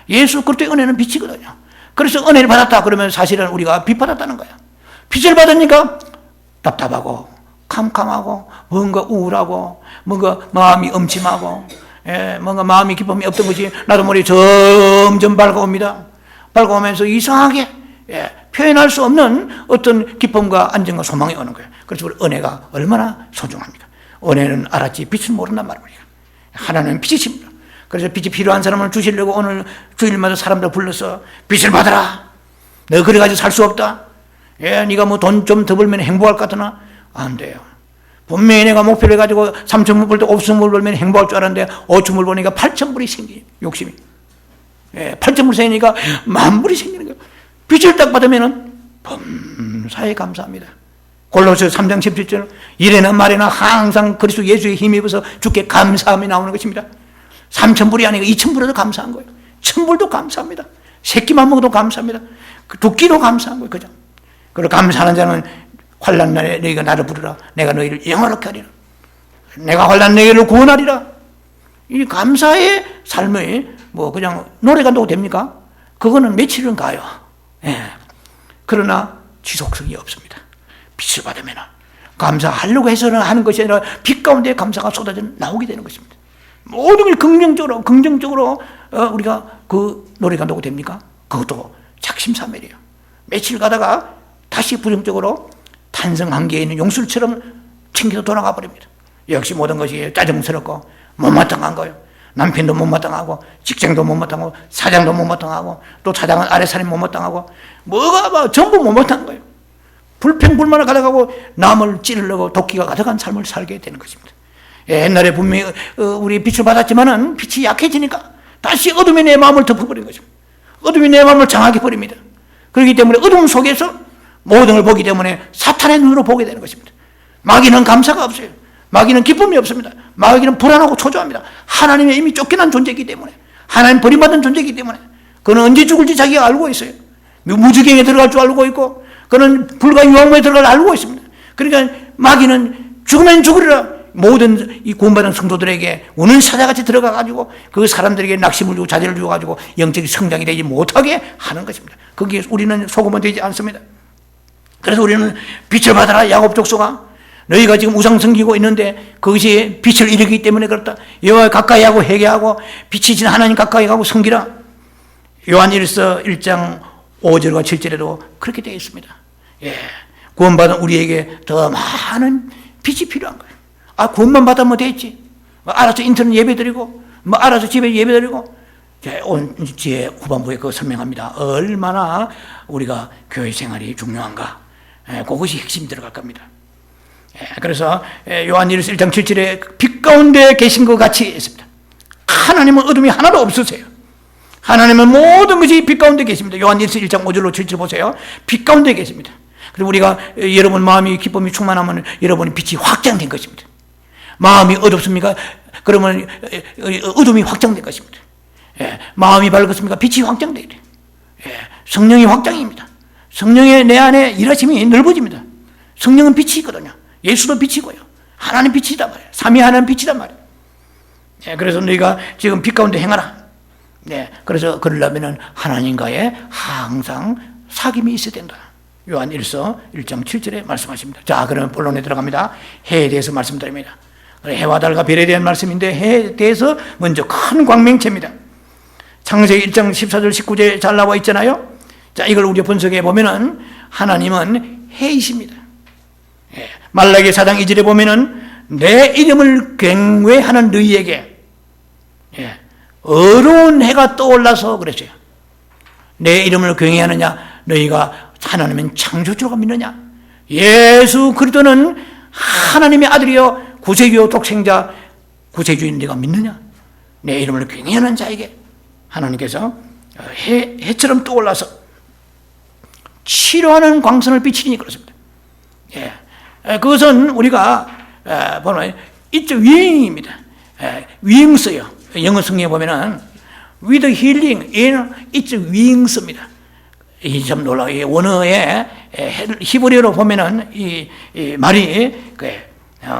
예수 그리스도의 은혜는 빛이거든요. 그래서 은혜를 받았다 그러면 사실은 우리가 빛 받았다는 거예요. 빛을 받으니까 답답하고 캄캄하고 뭔가 우울하고 뭔가 마음이 음침하고 뭔가 마음이 기쁨이 없던 것이 나도 모르게 점점 밝아옵니다. 밝아오면서 이상하게 표현할 수 없는 어떤 기쁨과 안정과 소망이 오는 거예요. 그래서 우리 은혜가 얼마나 소중합니까? 은혜는 알았지 빛을 모른단 말입니다. 하나님은 빛이십니다. 그래서 빛이 필요한 사람을 주시려고 오늘 주일마다 사람들 불러서 빛을 받아라. 너 그래가지고 살 수 없다. 네가 뭐 돈 좀 더 벌면 행복할 것 같으나 안 돼요. 분명히 내가 목표를 해가지고 3,000불 벌 때 5,000불 벌면 행복할 줄 알았는데 5,000불 버니까 8,000불이 생기니 욕심이. 8,000불 생기니까 10,000불이 생기는 거예요. 빛을 딱 받으면은 범사에 감사합니다. 골로새 3장 17절 이래나 말이나 항상 그리스도 예수의 힘에 입어서 주께 감사함이 나오는 것입니다. 3,000불이 아니고 2,000불에도 감사한 거예요. 1,000불도 감사합니다. 새끼만 먹어도 감사합니다. 두 끼도 감사한 거예요. 그죠? 그리고 감사하는 자는 환난 날에 너희가 나를 부르라. 내가 너희를 영화롭게 하리라. 내가 환난 너희를 구원하리라. 이 감사의 삶의 뭐 그냥 노래 간다고 됩니까? 그거는 며칠은 가요. 그러나 지속성이 없습니다. 빛을 받으면 감사하려고 해서는 하는 것이 아니라 빛 가운데 감사가 쏟아져 나오게 되는 것입니다. 모든 걸 긍정적으로 우리가 그 노래 간다고 됩니까? 그것도 작심삼일이에요. 며칠 가다가 다시 부정적으로 탄성 한계에 있는 용술처럼 챙겨서 돌아가 버립니다. 역시 모든 것이 짜증스럽고 못마땅한 거예요. 남편도 못마땅하고 직장도 못마땅하고 사장도 못마땅하고 또 사장은 아래 사람이 못마땅하고 뭐가 막 전부 못마땅한 거예요. 불평불만을 가져가고 남을 찌르려고 도끼가 가득한 삶을 살게 되는 것입니다. 옛날에 분명히 우리 빛을 받았지만은 빛이 약해지니까 다시 어둠이 내 마음을 덮어버린 것입니다. 어둠이 내 마음을 장하게 버립니다. 그렇기 때문에 어둠 속에서 모든 걸 보기 때문에 사탄의 눈으로 보게 되는 것입니다. 마귀는 감사가 없어요. 마귀는 기쁨이 없습니다. 마귀는 불안하고 초조합니다. 하나님의 이미 쫓겨난 존재이기 때문에, 하나님 버림받은 존재이기 때문에, 그는 언제 죽을지 자기가 알고 있어요. 무지경에 들어갈 줄 알고 있고, 그는 불과 유황무에 들어갈 줄 알고 있습니다. 그러니까 마귀는 죽으면 죽으리라, 모든 이 구원받은 성도들에게 우는 사자같이 들어가가지고 그 사람들에게 낙심을 주고 자제를 주어가지고 영적인 성장이 되지 못하게 하는 것입니다. 거기에 우리는 속으면 되지 않습니다. 그래서 우리는 빛을 받아라, 야곱 족속아. 너희가 지금 우상 섬기고 있는데 그것이 빛을 일으키기 때문에 그렇다. 여호와 가까이 하고 회개하고 빛이신 하나님 가까이 가고 섬기라. 요한일서 1장 5절과 7절에도 그렇게 되어 있습니다. 구원받은 우리에게 더 많은 빛이 필요한 거예요. 구원만 받으면 되지. 알아서 인터넷 예배드리고, 알아서 집에 예배드리고. 온 지혜 후반부에 그거 설명합니다. 얼마나 우리가 교회 생활이 중요한가. 그것이 핵심이 들어갈 겁니다. 그래서 요한일서 1장 7절에 빛 가운데 계신 것 같이 있습니다. 하나님은 어둠이 하나도 없으세요. 하나님은 모든 것이 빛 가운데 계십니다. 요한일서 1장 5절로 7절 보세요. 빛 가운데 계십니다. 그리고 우리가 여러분 마음이 기쁨이 충만하면 여러분의 빛이 확장된 것입니다. 마음이 어둡습니까? 그러면 어둠이 확장된 것입니다. 마음이 밝았습니까? 빛이 확장돼야 돼요. 성령이 확장입니다. 성령의 내 안에 일하심이 넓어집니다. 성령은 빛이거든요. 예수도 빛이고요. 하나님 빛이단 말이에요. 삼위 하나님 빛이단 말이에요. 그래서 너희가 지금 빛 가운데 행하라. 그래서 그러려면 하나님과의 항상 사귐이 있어야 된다. 요한일서 1장 7절에 말씀하십니다. 자, 그러면 본론에 들어갑니다. 해에 대해서 말씀드립니다. 해와 달과 별에 대한 말씀인데 해에 대해서 먼저 큰 광명체입니다. 창세기 1장 14절 19절에 잘 나와 있잖아요. 자, 이걸 우리 분석해 보면은 하나님은 해이십니다. 말라기 4장 2절에 보면은 내 이름을 경외하는 너희에게 어려운 해가 떠올라서 그랬어요. 내 이름을 경외하느냐? 너희가 하나님은 창조주가 믿느냐? 예수 그리스도는 하나님의 아들이요 구세주요 독생자 구세주인 네가 믿느냐? 내 이름을 경외하는 자에게 하나님께서 해처럼 떠올라서 치료하는 광선을 비치니 그렇습니다. 그것은 우리가 보면 it's wing입니다. wings요. 영어 성경에 보면은 with healing in its wings입니다. 이 참 놀라워요. 원어에 히브리어로 보면은 이 말이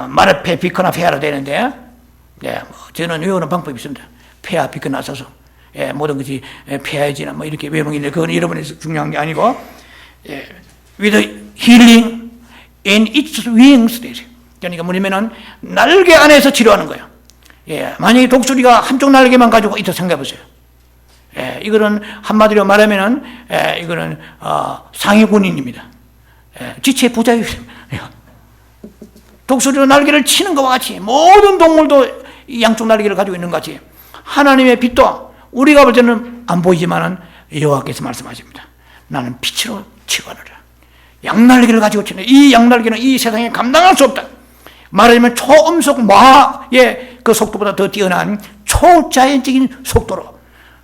마르페 비커나 페아로 되는데, 저는 외우는 방법이 있습니다. 페아 비커나 써서 모든 것이 페아지나 이렇게 외우는 게 그건 여러분이 중요한 게 아니고 with healing in its wings 되죠. 그러니까 뭐냐면은 날개 안에서 치료하는 거예요. 만약에 독수리가 한쪽 날개만 가지고 있다 생각해 보세요. 이거는 한마디로 말하면은 이거는 상위 군인입니다. 지체 부자입니다. 독수리로 날개를 치는 것과 같이 모든 동물도 양쪽 날개를 가지고 있는 것 같이 하나님의 빛도 우리가 볼 때는 안 보이지만은 여호와께서 말씀하십니다. 나는 빛으로 치거느라. 양날개를 가지고 치는 이 양날개는 이 세상에 감당할 수 없다. 말하자면 초음속 마의 그 속도보다 더 뛰어난 초자연적인 속도로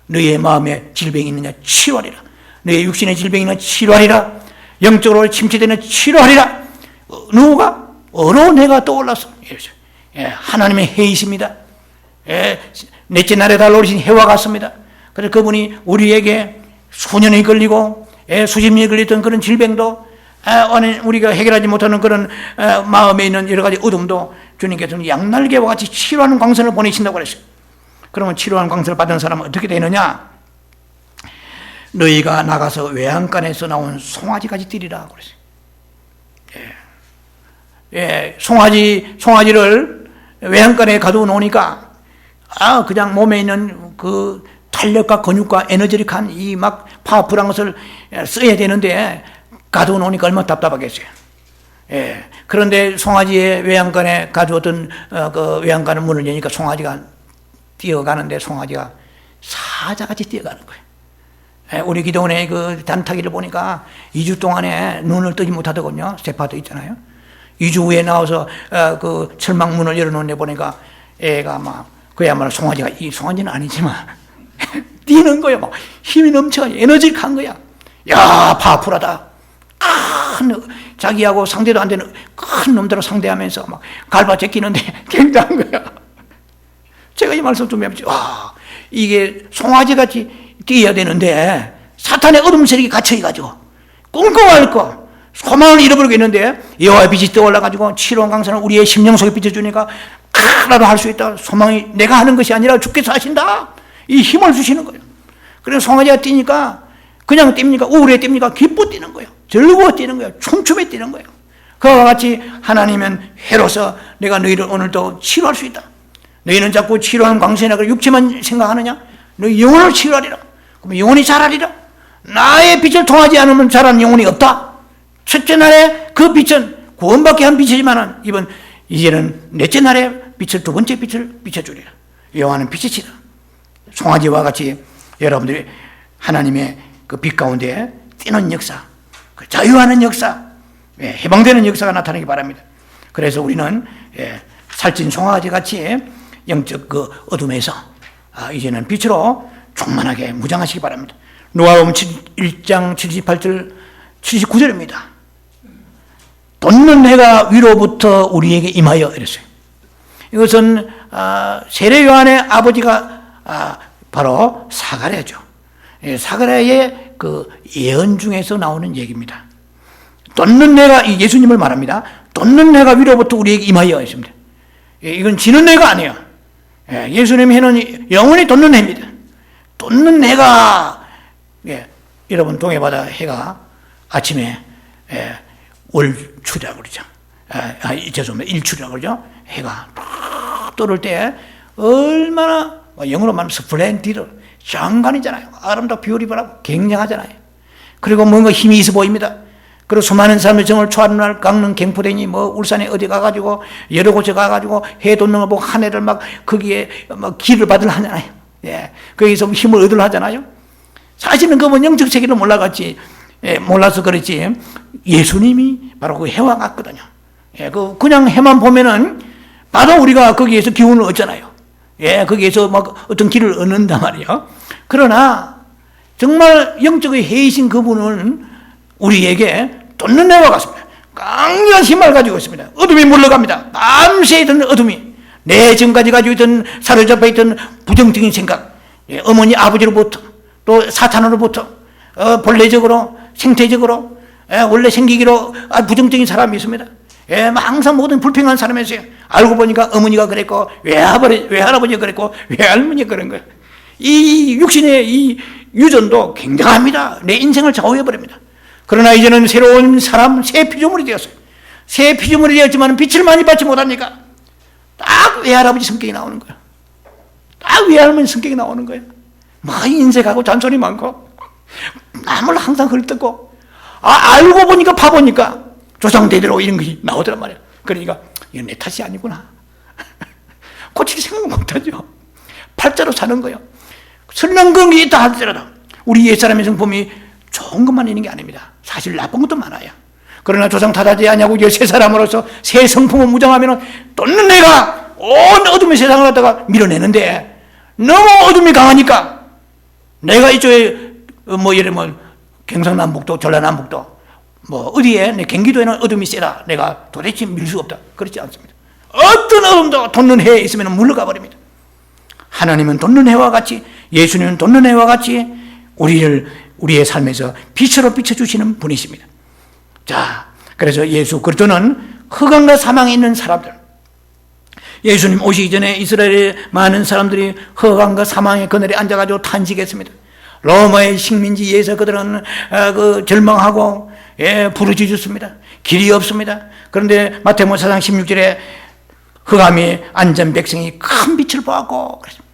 너희의 마음에 질병이 있느냐 치료하리라. 너희의 육신의 질병이 있느냐 치료하리라. 영적으로 침체되는 치료하리라. 누가? 어려운 해가 떠올라서 하나님의 해이십니다. 넷째 날에 달아오르신 해와 같습니다. 그래서 그분이 우리에게 수년이 걸리고 수십 년이 걸렸던 그런 질병도 우리가 해결하지 못하는 그런 마음에 있는 여러 가지 어둠도 주님께서는 양날개와 같이 치료하는 광선을 보내신다고 그랬어요. 그러면 치료하는 광선을 받은 사람은 어떻게 되느냐? 너희가 나가서 외양간에서 나온 송아지까지 뛰리라 그랬어요. 송아지를 외양간에 가두어 놓으니까 그냥 몸에 있는 그 탄력과 근육과 에너지력한 이 막 파워풀한 것을 써야 되는데 가두어 놓으니까 얼마나 답답하겠어요. 그런데 송아지의 외양간에 가두었던 그 외양간의 문을 여니까 송아지가 뛰어가는데 송아지가 사자같이 뛰어가는 거예요. 우리 기도원의 그 단타기를 보니까 2주 동안에 눈을 뜨지 못하더군요. 세파도 있잖아요. 2주 후에 나와서 그 철망문을 열어놓은 애 보니까 애가 막 그야말로 송아지가, 이 송아지는 아니지만 뛰는 거야. 막 힘이 넘쳐 에너지한 거야. 야, 파워풀하다. 큰 자기하고 상대도 안 되는 큰 놈들을 상대하면서 막 갈바 제끼는데 굉장한 거야. 제가 이 말씀 좀 해보죠. 와, 이게 송아지같이 뛰어야 되는데 사탄의 어둠 세력이 갇혀가지고 꿍꿍할 거 소망을 잃어버리고 있는데 여호와의 빛이 떠올라가지고 치료한 강산을 우리의 심령 속에 비춰주니까 나도 할 수 있다. 소망이 내가 하는 것이 아니라 주께서 하신다. 이 힘을 주시는 거예요. 그래서 송아지가 뛰니까 그냥 뜁니까? 우울해 뜁니까? 기뻐 뛰는 거예요. 즐거워 뛰는 거예요. 춤추며 뛰는 거예요. 그와 같이 하나님은 해로서 내가 너희를 오늘도 치료할 수 있다. 너희는 자꾸 치료하는 광선이나 육체만 생각하느냐? 너희 영혼을 치료하리라. 그럼 영혼이 자라리라. 나의 빛을 통하지 않으면 자라는 영혼이 없다. 첫째 날에 그 빛은 구원받게 한 빛이지만 이제는 넷째 날에 빛을, 두 번째 빛을 비춰주리라. 여호와는 빛이시라. 송아지와 같이 여러분들이 하나님의 그 빛 가운데 뛰는 역사, 그 자유하는 역사, 해방되는 역사가 나타나기 바랍니다. 그래서 우리는 살찐 송아지 같이 영적 그 어둠에서 이제는 빛으로 충만하게 무장하시기 바랍니다. 누가복음 1장 78절 79절입니다. 돋는 해가 위로부터 우리에게 임하여 이랬어요. 이것은 세례 요한의 아버지가 바로 사가랴죠. 사가랴의 그 예언 중에서 나오는 얘기입니다. 돋는 해가, 예수님을 말합니다. 돋는 해가 위로부터 우리에게 임하여 있습니다. 이건 지는 해가 아니에요. 예수님 해는 영원히 돋는 해입니다. 돋는 해가, 여러분 동해바다 해가 아침에 월출이라고 그러죠. 죄송합니다. 일출이라고 그러죠. 해가 탁 떠오를 때 얼마나, 영어로 말하면 스플렌디드, 장관이잖아요. 아름답고 뷰티풀하고 굉장하잖아요. 그리고 뭔가 힘이 있어 보입니다. 그리고 수많은 사람들 정을 초하는 강릉 경포대니 울산에 어디 가가지고 여러 곳에 가가지고 해 돋는 걸 보고 한 해를 막 거기에 막 기를 받으려 하잖아요. 거기서 힘을 얻으려 하잖아요. 사실은 그분 영적 세계를 몰라서 그렇지 예수님이 바로 그 해와 같거든요. 그냥 해만 보면은 바로 우리가 거기에서 기운을 얻잖아요. 거기에서 막 어떤 길을 얻는단 말이에요. 그러나 정말 영적의 해이신 그분은 우리에게 돋는 해와 같습니다. 강력한 힘을 가지고 있습니다. 어둠이 물러갑니다. 밤새 있던 어둠이, 내 지금까지 가지고 있던 사로잡혀 있던 부정적인 생각, 어머니 아버지로부터 또 사탄으로부터 본래적으로 생태적으로 원래 생기기로 부정적인 사람이 있습니다. 항상 모든 불평한 사람이었어요. 알고 보니까 어머니가 그랬고 외할아버지가 그랬고 외할머니가 그런 거예요. 이 육신의 이 유전도 굉장합니다. 내 인생을 좌우해버립니다. 그러나 이제는 새로운 사람, 새 피조물이 되었어요. 새 피조물이 되었지만 빛을 많이 받지 못하니까 딱 외할아버지 성격이 나오는 거예요. 딱 외할머니 성격이 나오는 거예요. 막 인색하고 잔소리 많고 남을 항상 헐뜯고 알고 보니까 파보니까 조상대대로 이런 것이 나오더란 말이에요. 그러니까 이건 내 탓이 아니구나. 고칠 생각 못하죠. 팔자로 사는 거예요. 선한 게 있다 할지라도 우리 옛사람의 성품이 좋은 것만 있는 게 아닙니다. 사실 나쁜 것도 많아요. 그러나 조상 탓하지 아니하고 13사람으로서 새 성품을 무장하면 돋는 내가 온 어둠의 세상을 갖다가 밀어내는데 너무 어둠이 강하니까 내가 이쪽에 예를 들면 경상남북도 전라남북도 어디에 내 경기도에는 어둠이 세다. 내가 도대체 밀 수가 없다. 그렇지 않습니다. 어떤 어둠도 돋는 해에 있으면 물러가 버립니다. 하나님은 돋는 해와 같이, 예수님은 돋는 해와 같이 우리의 삶에서 빛으로 비춰주시는 분이십니다. 자, 그래서 예수 그리스도는 흑암과 사망에 있는 사람들, 예수님 오시기 전에 이스라엘의 많은 사람들이 흑암과 사망의 그늘에 앉아가지고 탄식했습니다. 로마의 식민지에서 그들은 절망하고 부르짖었습니다. 길이 없습니다. 그런데 마태복음 4장 16절에 흑암에 앉은 백성이 큰 빛을 보았고 그랬습니다.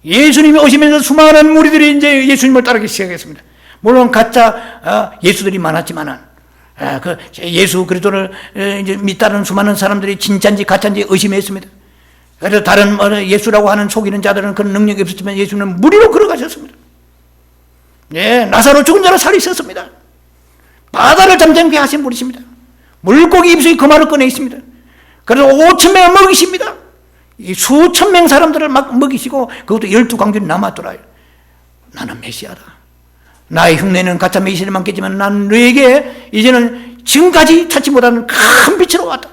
예수님이 오시면서 수많은 무리들이 이제 예수님을 따르기 시작했습니다. 물론 가짜 예수들이 많았지만은 예수 그리스도를 이제 믿다는 수많은 사람들이 진짜인지 가짜인지 의심했습니다. 그래서 다른 예수라고 하는 속이는 자들은 그런 능력이 없었지만 예수는 무리로 걸어가셨습니다. 나사로 죽은 자를 살리셨습니다. 바다를 잠잠케 하신 분이십니다. 물고기 입속에 그 말을 꺼내 있습니다. 그래서 5,000명을 먹이십니다. 이 수천 명 사람들을 막 먹이시고 그것도 12광주리 남았더라요. 나는 메시아다. 나의 흉내는 가짜 메시아를 많겠지만 나는 너에게 이제는 지금까지 찾지 못하는 큰 빛으로 왔다.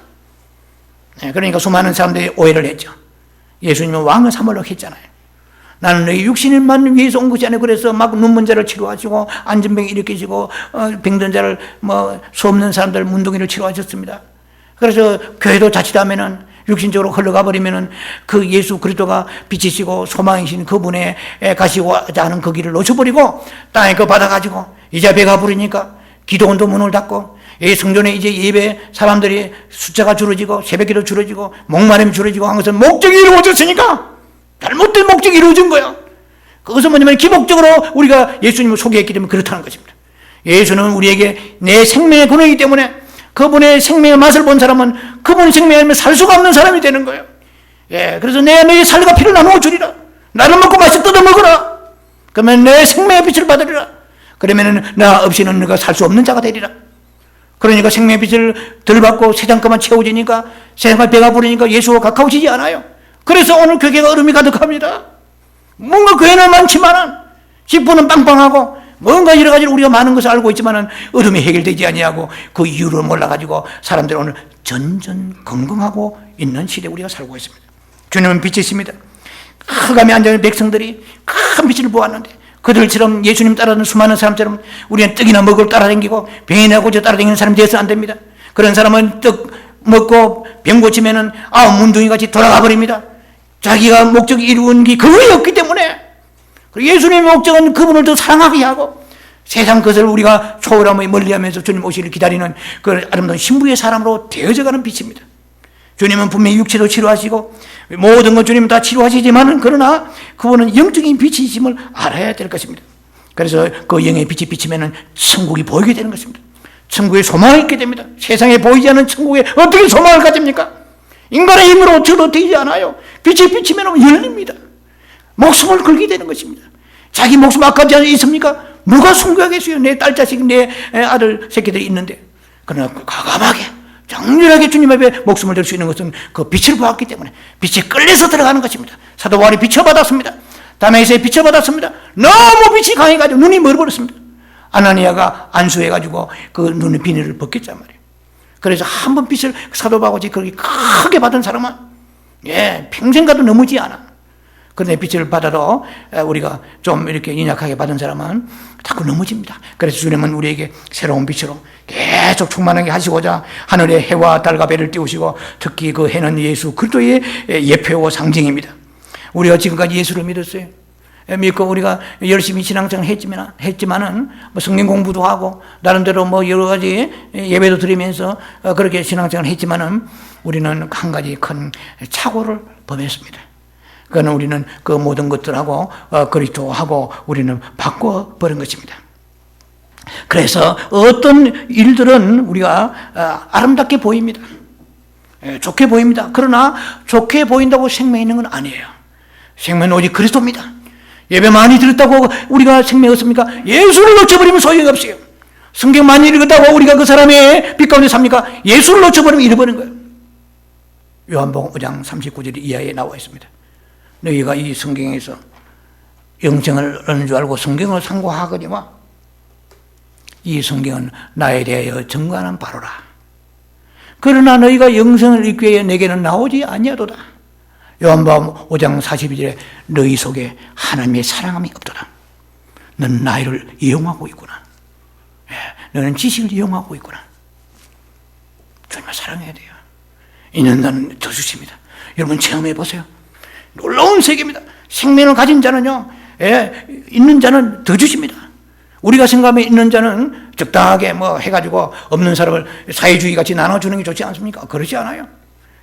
그러니까 수많은 사람들이 오해를 했죠. 예수님은 왕을 삼으려고 했잖아요. 나는 너희 육신만 위해서 온 것이 아니고 그래서 막 눈먼 자를 치료하시고 안전병 일으키시고 병든 자를 수 없는 사람들 문둥이를 치료하셨습니다. 그래서 교회도 자칫하면은 육신적으로 흘러가 버리면은 그 예수 그리스도가 빛이시고 소망이신 그분에 가시고자 하는 그 길을 놓쳐버리고 땅에 그 받아가지고 이제 배가 부르니까 기도원도 문을 닫고 이 성전에 이제 예배 사람들이 숫자가 줄어지고 새벽기도 줄어지고 목마름이 줄어지고 한 것은 목적이 이루어졌으니까 잘못된 목적이 이루어진 거야. 그것은 뭐냐면 기복적으로 우리가 예수님을 소개했기 때문에 그렇다는 것입니다. 예수는 우리에게 내 생명의 근원이기 때문에 그분의 생명의 맛을 본 사람은 그분의 생명에 아니면 살 수가 없는 사람이 되는 거예요. 그래서 내가 너의 살과 피를 나누어 주리라. 나를 먹고 맛을 뜯어 먹으라. 그러면 내 생명의 빛을 받으리라. 그러면은 나 없이는 너가 살 수 없는 자가 되리라. 그러니까 생명의 빛을 덜 받고 세상 것만 채워지니까 세상과 배가 부르니까 예수와 가까워지지 않아요. 그래서 오늘 교회가 얼음이 가득합니다. 뭔가 교회는 많지만은 기분은 빵빵하고 뭔가 여러 가지로 우리가 많은 것을 알고 있지만은 얼음이 해결되지 아니하고 그 이유를 몰라가지고 사람들이 오늘 전전긍긍하고 있는 시대에 우리가 살고 있습니다. 주님은 빛이십니다. 흑암에 앉아있는 백성들이 큰 빛을 보았는데 그들처럼 예수님 따라다니는 수많은 사람처럼 우리는 떡이나 먹을 따라다니고 병이나 고쳐 따라다니는 사람이 되어서 안 됩니다. 그런 사람은 떡 먹고 병 고치면은 문둥이 같이 돌아가 버립니다. 자기가 목적이 이루은 게 그거에 없기 때문에 예수님의 목적은 그분을 더 사랑하게 하고 세상 것을 우리가 초월하며 멀리하면서 주님 오시기를 기다리는 그 아름다운 신부의 사람으로 되어져가는 빛입니다. 주님은 분명히 육체도 치료하시고 모든 것 주님은 다 치료하시지만 그러나 그분은 영적인 빛이심을 알아야 될 것입니다. 그래서 그 영의 빛이 비치면 천국이 보이게 되는 것입니다. 천국에 소망이 있게 됩니다. 세상에 보이지 않는 천국에 어떻게 소망을 가집니까? 인간의 힘으로 어쩌도 되지 않아요. 빛이 비치면 열립니다. 목숨을 걸게 되는 것입니다. 자기 목숨 아깝지 않습니까? 누가 순교하겠어요? 내 딸 자식, 내 아들 새끼들이 있는데. 그러나 과감하게 장렬하게 주님 앞에 목숨을 들 수 있는 것은 그 빛을 보았기 때문에 빛에 끌려서 들어가는 것입니다. 사도 바울이 빛을 받았습니다. 다메섹에 빛을 받았습니다. 너무 빛이 강해가지고 눈이 멀어버렸습니다. 아나니아가 안수해가지고 그 눈의 비늘을 벗겼단 말이에요. 그래서 한 번 빛을 사도 바울이 그렇게 크게 받은 사람은 평생 가도 넘어지지 않아. 그런데 빛을 받아도 우리가 좀 이렇게 연약하게 받은 사람은 자꾸 넘어집니다. 그래서 주님은 우리에게 새로운 빛으로 계속 충만하게 하시고자 하늘에 해와 달과 별을 띄우시고 특히 그 해는 예수 그리스도의 예표와 상징입니다. 우리가 지금까지 예수를 믿었어요. 믿고 우리가 열심히 신앙생활 했지만은 성경 공부도 하고 나름대로 여러 가지 예배도 드리면서 그렇게 신앙생활 했지만은 우리는 한 가지 큰 착오를 범했습니다. 그거는 우리는 그 모든 것들하고 그리스도하고 우리는 바꿔버린 것입니다. 그래서 어떤 일들은 우리가 아름답게 보입니다. 좋게 보입니다. 그러나 좋게 보인다고 생명이 있는 건 아니에요. 생명은 오직 그리스도입니다. 예배 많이 드렸다고 우리가 생명이 없습니까? 예수를 놓쳐버리면 소용이 없어요. 성경 많이 읽었다고 우리가 그 사람의 빛 가운데 삽니까? 예수를 놓쳐버리면 잃어버린 거예요. 요한복음 5장 39절 이하에 나와 있습니다. 너희가 이 성경에서 영생을 얻는 줄 알고 성경을 상고하거니와 이 성경은 나에 대하여 증거하는 바로라. 그러나 너희가 영생을 얻기 위해 내게는 나오지 아니하도다. 요한복음 5장 42절에 너희 속에 하나님의 사랑함이 없도다. 너는 나이를 이용하고 있구나. 너는 지식을 이용하고 있구나. 주님을 사랑해야 돼요. 있는 자는 더 주십니다. 여러분 체험해 보세요. 놀라운 세계입니다. 생명을 가진 자는요, 있는 자는 더 주십니다. 우리가 생각하면 있는 자는 적당하게 해가지고 없는 사람을 사회주의 같이 나눠주는 게 좋지 않습니까? 그렇지 않아요.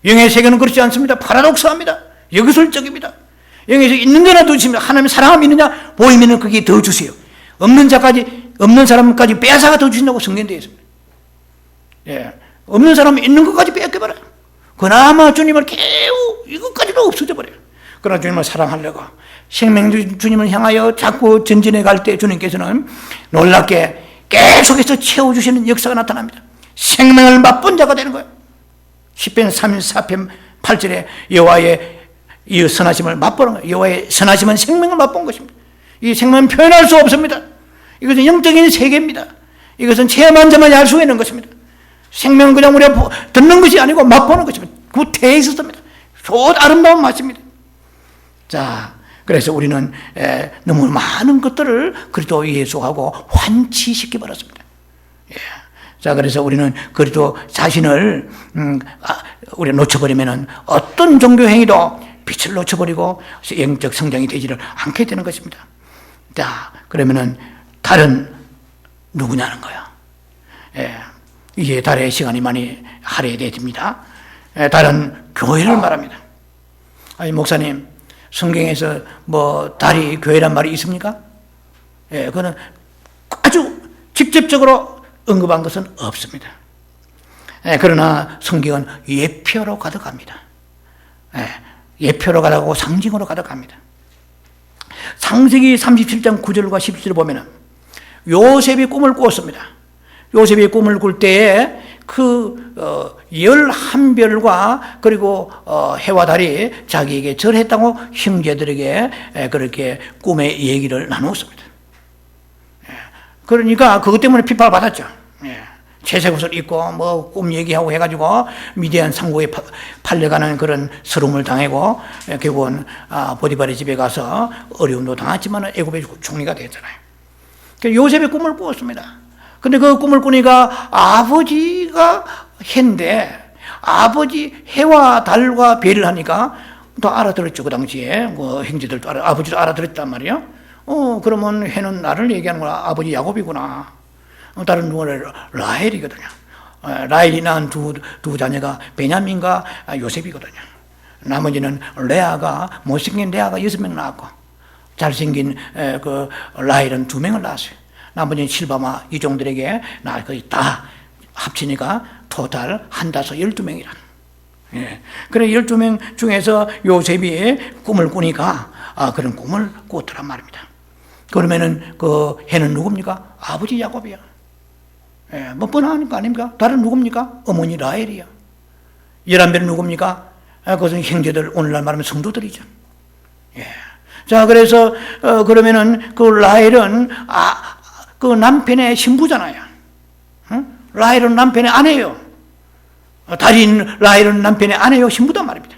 영의 세계는 그렇지 않습니다. 파라독스합니다. 역설적입니다. 영에서 있는 자나 더 주십니다. 하나님의 사랑함이 있느냐 보이면은 그게 더 주세요. 없는 사람까지 빼앗아가 더 주신다고 성경되어 있습니다. 없는 사람은 있는 것까지 빼앗겨버려요. 그나마 주님을 이것까지도 없어져 버려요. 그러나 주님을 사랑하려고 생명 주님을 향하여 자꾸 전진해 갈 때 주님께서는 놀랍게 계속해서 채워주시는 역사가 나타납니다. 생명을 맛본 자가 되는 거예요. 시편 34편 8절에 여호와의 이 선하심을 맛보는 거예요. 여호와의 선하심은 생명을 맛본 것입니다. 이 생명은 표현할 수 없습니다. 이것은 영적인 세계입니다. 이것은 체험한 자만이 알 수 있는 것입니다. 생명은 그냥 우리가 듣는 것이 아니고 맛보는 것입니다. 그 테이스트입니다. 좋은 아름다운 맛입니다. 자, 그래서 우리는 너무 많은 것들을 그리스도 예수하고 환치시키 버렸습니다. 예. 자, 그래서 우리는 그리스도 자신을 우리가 놓쳐버리면은 어떤 종교 행위도 빛을 놓쳐버리고 영적 성장이 되지를 않게 되는 것입니다. 자, 그러면은 달은 누구냐는 거야. 예. 이게 달의 시간이 많이 할애됩니다. 달은 교회를 말합니다. 아니, 목사님, 성경에서 뭐 달이 교회란 말이 있습니까? 예, 그거는 아주 직접적으로 언급한 것은 없습니다. 예, 그러나 성경은 예표로 가득합니다. 예, 예표로 가득하고 상징으로 가득합니다. 창세기 37장 9절과 10절을 보면은 요셉이 꿈을 꾸었습니다. 요셉이 꿈을 꿀 때에 그 11별과 그리고 해와 달이 자기에게 절했다고 형제들에게 그렇게 꿈의 얘기를 나누었습니다. 그러니까 그것 때문에 비판을 받았죠. 채색 옷을 입고 뭐 꿈 얘기하고 해가지고 미디안 상고에 팔려가는 그런 서름을 당하고 결국은 보디발의 집에 가서 어려움도 당했지만 애굽의 총리가 됐잖아요. 요셉의 꿈을 꾸었습니다. 근데 그 꿈을 꾸니까 아버지가 해인데 아버지 해와 달과 별을 하니까 또 알아들었죠. 그 당시에 뭐 형제들도 아버지도 알아들었단 말이에요. 그러면 해는 나를 얘기하는 거야. 아버지 야곱이구나. 다른 누구는 라헬이거든요. 라헬이 낳은 두 자녀가 베냐민과 요셉이거든요. 나머지는 레아가 못생긴 레아가 6명 낳았고 잘생긴 그 라헬은 2명을 낳았어요. 나머지는 실바마 이종들에게 거의 다 합치니까 토탈 한다서 12명이란. 예. 그래 12명 중에서 요셉이 꿈을 꾸니까 그런 꿈을 꾸었더란 말입니다. 그러면은 그 해는 누굽니까? 아버지 야곱이야. 예. 뭐 뻔한 거 아닙니까? 다른 누굽니까? 어머니 라헬이야. 11별은 누굽니까? 그것은 형제들, 오늘날 말하면 성도들이죠. 예. 자, 그래서 그러면은 그 라헬은 그 남편의 신부잖아요. 라헬은 남편의 아내예요. 달인 라헬은 남편의 아내요, 신부단 말입니다.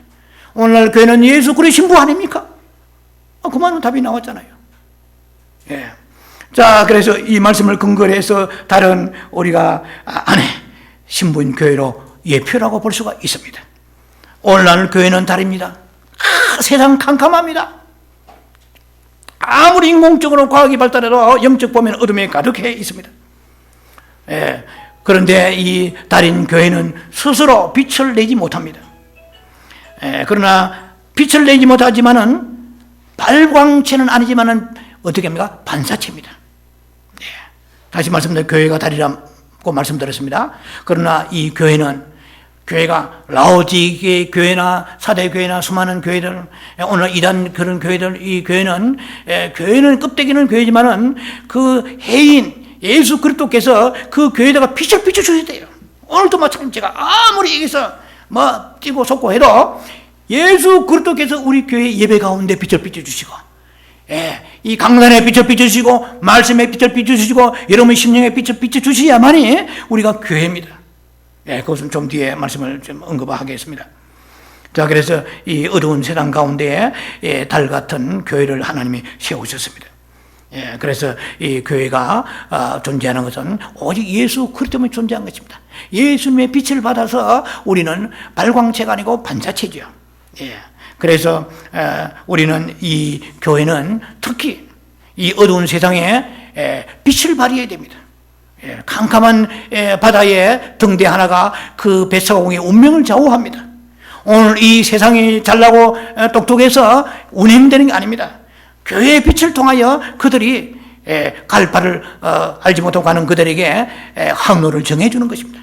오늘날 교회는 예수 그리스도의 신부 아닙니까? 그만 답이 나왔잖아요. 예. 자, 그래서 이 말씀을 근거로 해서 다른 우리가 아내, 신부인 교회로 예표라고 볼 수가 있습니다. 오늘날 교회는 달입니다. 세상 캄캄합니다. 아무리 인공적으로 과학이 발달해도 영적 보면 어둠에 가득해 있습니다. 예, 그런데 이 달인 교회는 스스로 빛을 내지 못합니다. 그러나 빛을 내지 못하지만은 발광체는 아니지만은 어떻게 합니까? 반사체입니다. 예, 다시 말씀드려 교회가 달이라고 말씀드렸습니다. 그러나 이 교회가 라오디게 교회나 사대 교회나 수많은 교회들, 오늘 이단 그런 교회들, 이 교회는 껍데기는 교회지만은 그 해인 예수 그리스도께서 그 교회에다가 빛을 비춰주셔야 돼요. 오늘도 마찬가지 제가 아무리 여기서 뭐 뛰고 솟고 해도 예수 그리스도께서 우리 교회 예배 가운데 빛을 비춰주시고, 이 강단에 빛을 비춰주시고, 말씀에 빛을 비춰주시고, 여러분의 심령에 빛을 비춰주셔야만이 우리가 교회입니다. 그것은 좀 뒤에 말씀을 좀 언급하겠습니다. 자, 그래서 이 어두운 세상 가운데에 달 같은 교회를 하나님이 세우셨습니다. 그래서 이 교회가 존재하는 것은 오직 예수 그리스도만 존재한 것입니다. 예수님의 빛을 받아서 우리는 발광체가 아니고 반사체죠. 그래서 우리는 이 교회는 특히 이 어두운 세상에 빛을 발휘해야 됩니다. 캄캄한 바다에 등대 하나가 그 뱃사공의 운명을 좌우합니다. 오늘 이 세상이 잘나고 똑똑해서 운행되는 게 아닙니다. 교회의 빛을 통하여 그들이 갈 바를 알지 못하고 가는 그들에게 항로를 정해주는 것입니다.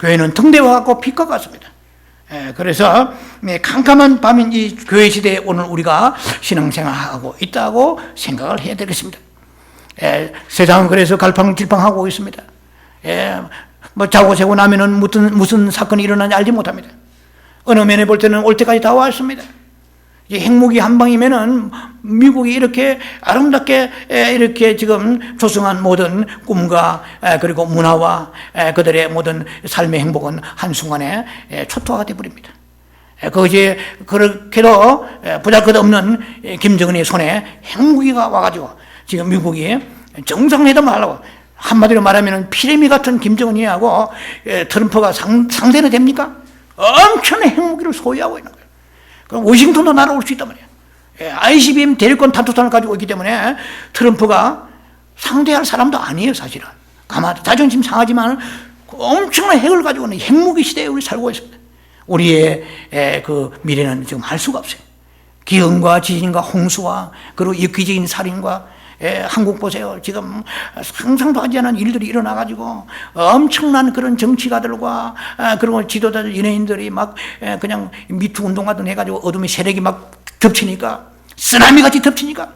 교회는 등대와 같고 빛과 같습니다. 그래서 캄캄한 밤인 이 교회 시대에 오늘 우리가 신앙생활하고 있다고 생각을 해야 되겠습니다. 세상은 그래서 갈팡질팡하고 있습니다. 뭐 자고 세고 나면은 무슨 사건이 일어나는지 알지 못합니다. 어느 면에 볼 때는 올 때까지 다 왔습니다. 이 핵무기 한 방이면은 미국이 이렇게 아름답게 이렇게 지금 조성한 모든 꿈과 그리고 문화와 그들의 모든 삶의 행복은 한순간에 초토화가 되어버립니다. 그것이 그렇게도 보잘것없는 김정은의 손에 핵무기가 와가지고 지금 미국이 정상회담을 하려고, 한마디로 말하면 피레미 같은 김정은이하고 트럼프가 상대는 됩니까? 엄청난 핵무기를 소유하고 있는 거예요. 그럼 워싱턴도 날아올 수 있단 말이에요. ICBM 대륙간 탄도탄을 가지고 있기 때문에 트럼프가 상대할 사람도 아니에요, 사실은. 가만히 자존심 상하지만 엄청난 핵을 가지고 있는 핵무기 시대에 우리 살고 있습니다. 우리의 그 미래는 지금 알 수가 없어요. 기근과 지진과 홍수와 그리고 엽기적인 살인과 한국 보세요. 지금 상상도 하지 않은 일들이 일어나가지고 엄청난 그런 정치가들과 그리고 지도자들, 연예인들이 막 그냥 미투 운동하던 해가지고 어둠의 세력이 막 덮치니까, 쓰나미 같이 덮치니까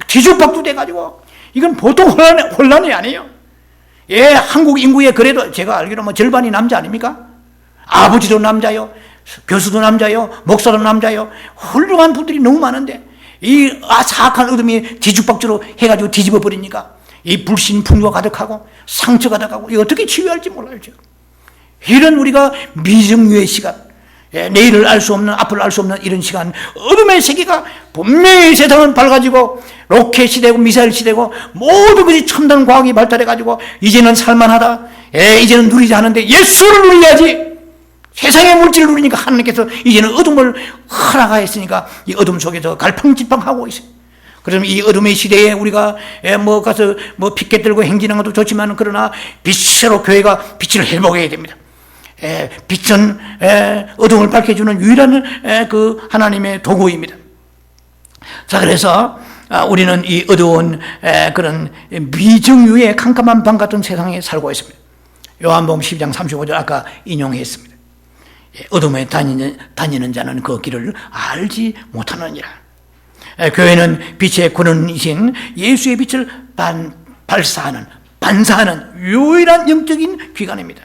뒤죽박죽 돼가지고 이건 보통 혼란이 아니에요. 한국 인구의 그래도 제가 알기로 뭐 절반이 남자 아닙니까? 아버지도 남자요, 교수도 남자요, 목사도 남자요. 훌륭한 분들이 너무 많은데 이 사악한 어둠이 뒤죽박죽으로 해가지고 뒤집어 버리니까 이 불신 풍요가 가득하고 상처 가득하고 이거 어떻게 치유할지 몰라요 지금. 이런 우리가 미정유의 시간, 내일을 알 수 없는, 앞을 알 수 없는 이런 시간, 어둠의 세계가 분명히 세상은 밝아지고 로켓 시대고 미사일 시대고 모든 것이 첨단 과학이 발달해가지고 이제는 살만하다, 이제는 누리지 않는데 예수를 누려야지. 세상의 물질을 누리니까 하나님께서 이제는 어둠을 허락하였으니까 이 어둠 속에서 갈팡질팡하고 있어요. 그러면 이 어둠의 시대에 우리가 뭐 가서 뭐 피켓 들고 행진하는 것도 좋지만, 그러나 빛으로 교회가 빛을 회복해야 됩니다. 빛은 어둠을 밝혀주는 유일한 그 하나님의 도구입니다. 자, 그래서 우리는 이 어두운 그런 미정유의 캄캄한 밤 같은 세상에 살고 있습니다. 요한복음 12장 35절 아까 인용했습니다. 어둠에 다니는 자는 그 길을 알지 못하느니라. 교회는 빛의 근원이신 예수의 빛을 반사하는 유일한 영적인 기관입니다.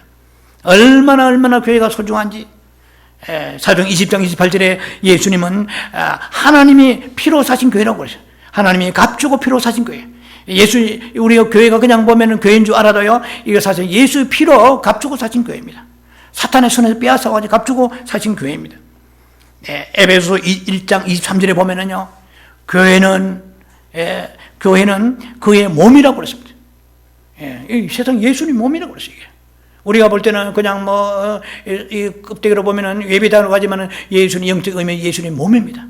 얼마나 교회가 소중한지, 사도행 20장 28절에 예수님은 하나님이 피로 사신 교회라고 그러셨어요. 하나님이 값주고 피로 사신 교회. 우리 교회가 그냥 보면 교회인 줄 알아도요, 이거 사실 예수 피로 값주고 사신 교회입니다. 사탄의 손에서 빼앗아가지고 값주고 사신 교회입니다. 에베소 1장 23절에 보면은요, 교회는 그의 몸이라고 그랬습니다. 이 세상 예수님 몸이라고 그랬어요. 우리가 볼 때는 그냥 이 껍데기로 보면은 예배당으로 가지만은 예수님 영적 의미 예수님 몸입니다.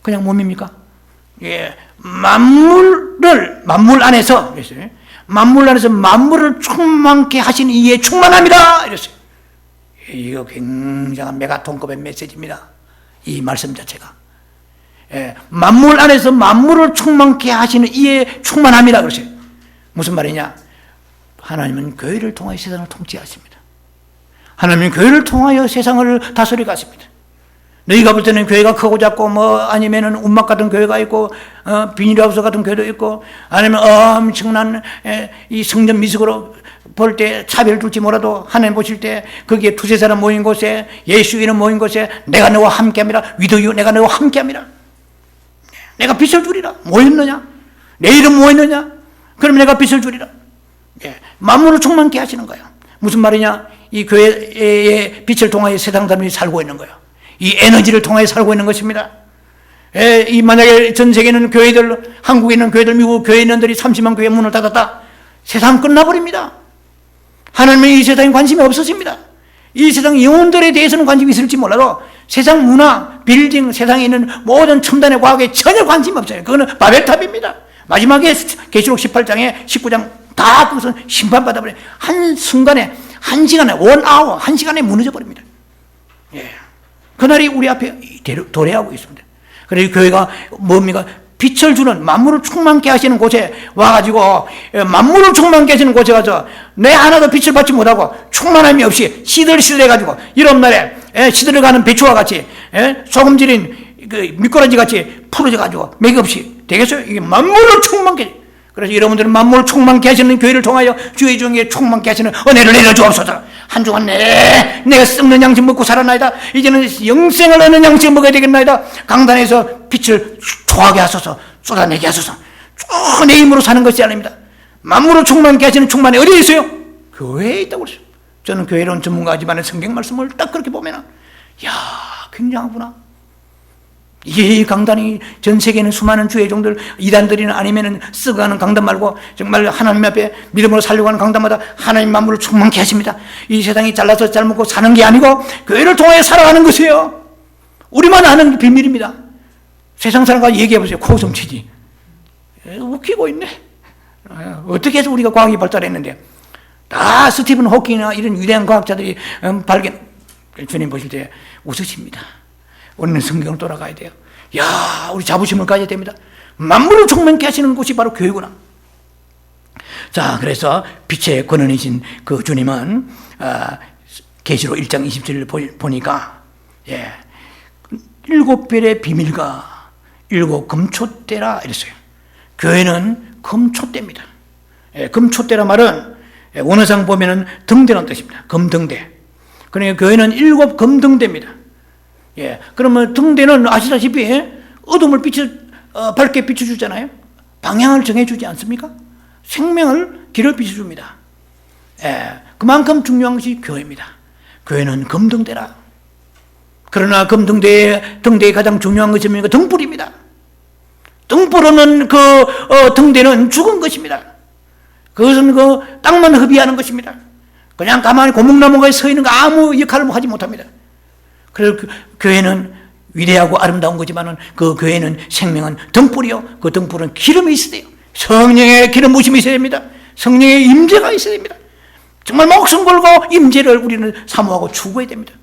그냥 몸입니까? 만물 안에서 만물을 충만케 하신 이의 충만합니다. 이랬어요. 이거 굉장한 메가톤급의 메시지입니다. 이 말씀 자체가. 만물 안에서 만물을 충만케 하시는 이의 충만함이라 그러세요. 무슨 말이냐? 하나님은 교회를 통하여 세상을 통치하십니다. 하나님은 교회를 통하여 세상을 다스려 가십니다. 너희가 볼 때는 교회가 크고 작고 아니면은 운막 같은 교회가 있고 비닐하우스 같은 교회도 있고, 아니면 엄청난 이 성전 미숙으로 볼 때 차별 둘지 몰라도 하나님 보실 때 거기에 두세 사람 모인 곳에, 예수 이름 모인 곳에 내가 너와 함께합니다. 위도유 내가 너와 함께합니다. 내가 빛을 주리라. 뭐였느냐? 내 이름 뭐였느냐? 그럼 내가 빛을 주리라. 만물을 충만케 하시는 거예요. 무슨 말이냐? 이 교회의 빛을 통하여 세상 사람들이 살고 있는 거예요. 이 에너지를 통하여 살고 있는 것입니다. 이 만약에 전 세계는 교회들, 한국에 있는 교회들, 미국 교회 있는들이 30만 교회 문을 닫았다. 세상 끝나버립니다. 하나님은 이 세상에 관심이 없으십니다. 이 세상 영혼들에 대해서는 관심이 있을지 몰라도 세상 문화, 빌딩, 세상에 있는 모든 첨단의 과학에 전혀 관심이 없어요. 그거는 바벨탑입니다. 마지막에 계시록 18장에 19장 다 그것은 심판받아버려요. 한순간에, 한 시간에 무너져 버립니다. 그날이 우리 앞에 도래하고 있습니다. 그래서 교회가 뭡니까? 빛을 주는, 만물을 충만케 하시는 곳에 와가지고, 만물을 충만케 하시는 곳에 가서 내 하나도 빛을 받지 못하고 충만함이 없이 시들시들해가지고, 이런 날에 시들어가는 배추와 같이 소금질인 그 미꾸라지 같이 풀어져가지고 맥이 없이 되겠어요? 이게 만물을 충만케, 그래서 여러분들은 만물 충만케 하시는 교회를 통하여 주의 종에게 충만케 하시는 은혜를 내려주옵소서. 한 주간 내가 썩는 양식 먹고 살았나이다. 이제는 영생을 얻는 양식 먹어야 되겠나이다. 강단에서 빛을 초하게 하소서. 쏟아내게 하소서. 쭉 내 힘으로 사는 것이 아닙니다. 만물을 충만케 하시는 충만이 어디에 있어요? 교회에 있다고 그랬어요. 저는 교회론 전문가지만 성경 말씀을 딱 그렇게 보면은 야, 굉장하구나. 이 강단이 전 세계는 수많은 주의 종들, 이단들이나 아니면은 썩어가는 강단 말고 정말 하나님 앞에 믿음으로 살려고 하는 강단마다 하나님 만물을 충만케 하십니다. 이 세상이 잘라서 잘 먹고 사는 게 아니고 교회를 통해 살아가는 것이에요. 우리만 아는 비밀입니다. 세상 사람과 얘기해보세요. 코웃음 치지. 웃기고 있네. 어떻게 해서 우리가 과학이 발달했는데 다 스티븐 호킹이나 이런 위대한 과학자들이 발견, 주님 보실 때 웃으십니다. 우리는 성경을 돌아가야 돼요. 야, 우리 자부심을 가져야 됩니다. 만물을 충만케 하시는 곳이 바로 교회구나. 자, 그래서 빛의 권원이신 그 주님은 계시록 1장 27을 보니까 7별의 비밀과 7 금초대라 이랬어요. 교회는 금초대입니다. 금초대라 말은 원어상 보면은 등대라는 뜻입니다. 금등대. 그러니까 교회는 7 금등대입니다. 그러면 등대는 아시다시피 어둠을 밝게 비춰주잖아요. 방향을 정해주지 않습니까? 생명을 길을 비춰줍니다. 그만큼 중요한 것이 교회입니다. 교회는 금등대라. 그러나 등대의 가장 중요한 것이 뭡니까? 등불입니다. 등불은 등대는 죽은 것입니다. 그것은 땅만 허비하는 것입니다. 그냥 가만히 고목나무가 서 있는 거 아무 역할을 하지 못합니다. 그래서 교회는 위대하고 아름다운 거지만은 그 교회는 생명은 등불이요. 그 등불은 기름이 있어야 돼요. 성령의 기름 부심이 있어야 됩니다. 성령의 임재가 있어야 됩니다. 정말 목숨 걸고 임재를 우리는 사모하고 추구해야 됩니다.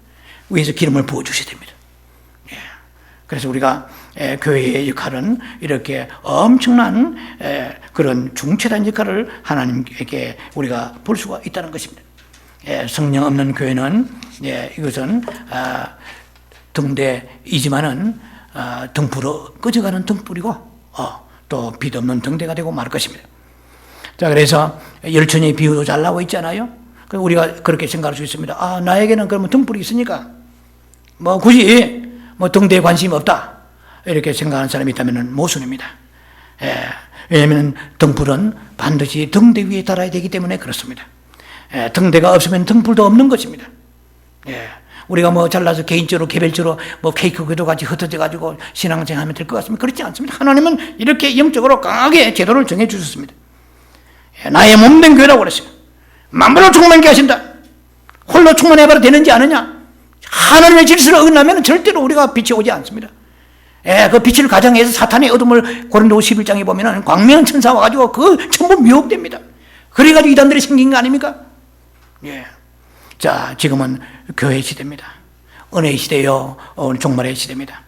위에서 기름을 부어주셔야 됩니다. 그래서 우리가 교회의 역할은 이렇게 엄청난 그런 중체단 역할을 하나님께 우리가 볼 수가 있다는 것입니다. 성령 없는 교회는 이것은 등대이지만은 등불로 꺼져가는 등불이고 또 빛 없는 등대가 되고 말 것입니다. 자, 그래서 열천의 비유도 잘 나오고 있잖아요. 우리가 그렇게 생각할 수 있습니다. 나에게는 그러면 등불이 있으니까 굳이 등대에 관심이 없다 이렇게 생각하는 사람이 있다면 모순입니다. 왜냐하면 등불은 반드시 등대 위에 달아야 되기 때문에 그렇습니다. 등대가 없으면 등불도 없는 것입니다. 우리가 잘라서 개인적으로 개별적으로 케이크 그도 같이 흩어져 가지고 신앙생활하면 될 것 같습니다. 그렇지 않습니다. 하나님은 이렇게 영적으로 강하게 제도를 정해 주셨습니다. 나의 몸된 교회라고 그랬어요. 만물을 충만케 하신다. 홀로 충만해봐도 되는지 아느냐? 하나님의 질서를 어긋나면 절대로 우리가 빛이 오지 않습니다. 그 빛을 가장해서 사탄의 어둠을 고린도후 11장에 보면 광명한 천사 와가지고 전부 미혹됩니다. 그래가지고 이단들이 생긴 거 아닙니까? 자, 지금은 교회 시대입니다. 은혜의 시대요, 종말의 시대입니다.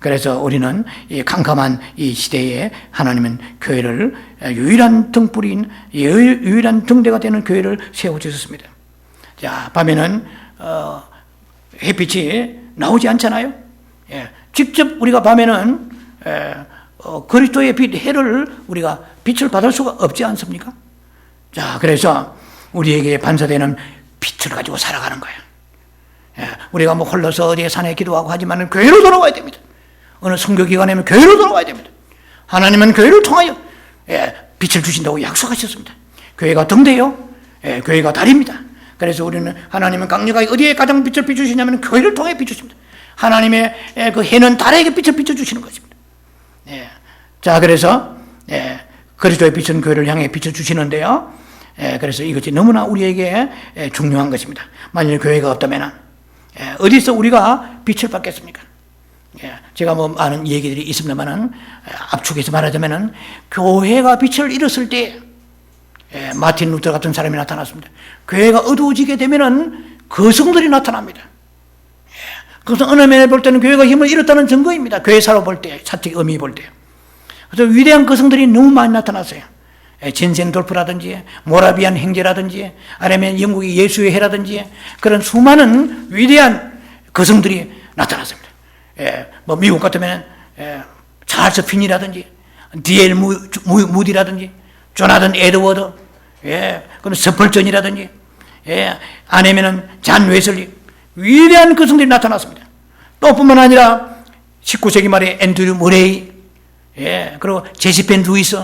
그래서 우리는 이 캄캄한 이 시대에 하나님은 교회를 유일한 등불인 유일한 등대가 되는 교회를 세워주셨습니다. 자, 밤에는 햇빛이 나오지 않잖아요. 직접 우리가 밤에는 그리스도의 빛, 해를 우리가 빛을 받을 수가 없지 않습니까? 자, 그래서 우리에게 반사되는 빛을 가지고 살아가는 거예요. 우리가 홀로서 어디에 산에 기도하고 하지만 교회로 돌아와야 됩니다. 어느 선교기관에면 교회로 돌아와야 됩니다. 하나님은 교회를 통하여 빛을 주신다고 약속하셨습니다. 교회가 등대요. 교회가 달입니다. 그래서 우리는 하나님은 강력하게 어디에 가장 빛을 비추시냐면 교회를 통해 비추십니다. 하나님의 그 해는 달에게 빛을 비춰주시는 것입니다. 자, 그래서 그리스도의 빛은 교회를 향해 비춰주시는데요. 그래서 이것이 너무나 우리에게 중요한 것입니다. 만일 교회가 없다면 어디서 우리가 빛을 받겠습니까? 제가 많은 얘기들이 있습니다만 압축해서 말하자면 교회가 빛을 잃었을 때 마틴 루터 같은 사람이 나타났습니다. 교회가 어두워지게 되면 거성들이 나타납니다. 그것은 어느 면에 볼 때는 교회가 힘을 잃었다는 증거입니다. 교회사로 볼 때, 사적 의미 볼 때. 그래서 위대한 거성들이 너무 많이 나타났어요. 진센돌프라든지 모라비안 행제라든지 아니면 영국의 예수의 해라든지 그런 수많은 위대한 거성들이 나타났습니다. 미국 같으면 찰스 핀이라든지 D.L. 무디라든지 조나단 에드워드, 그럼 스펄전이라든지, 아니면은 잔 웨슬리, 위대한 거성들이 나타났습니다. 또 뿐만 아니라 19세기 말에 앤드류 머레이, 그리고 제시펜 루이스,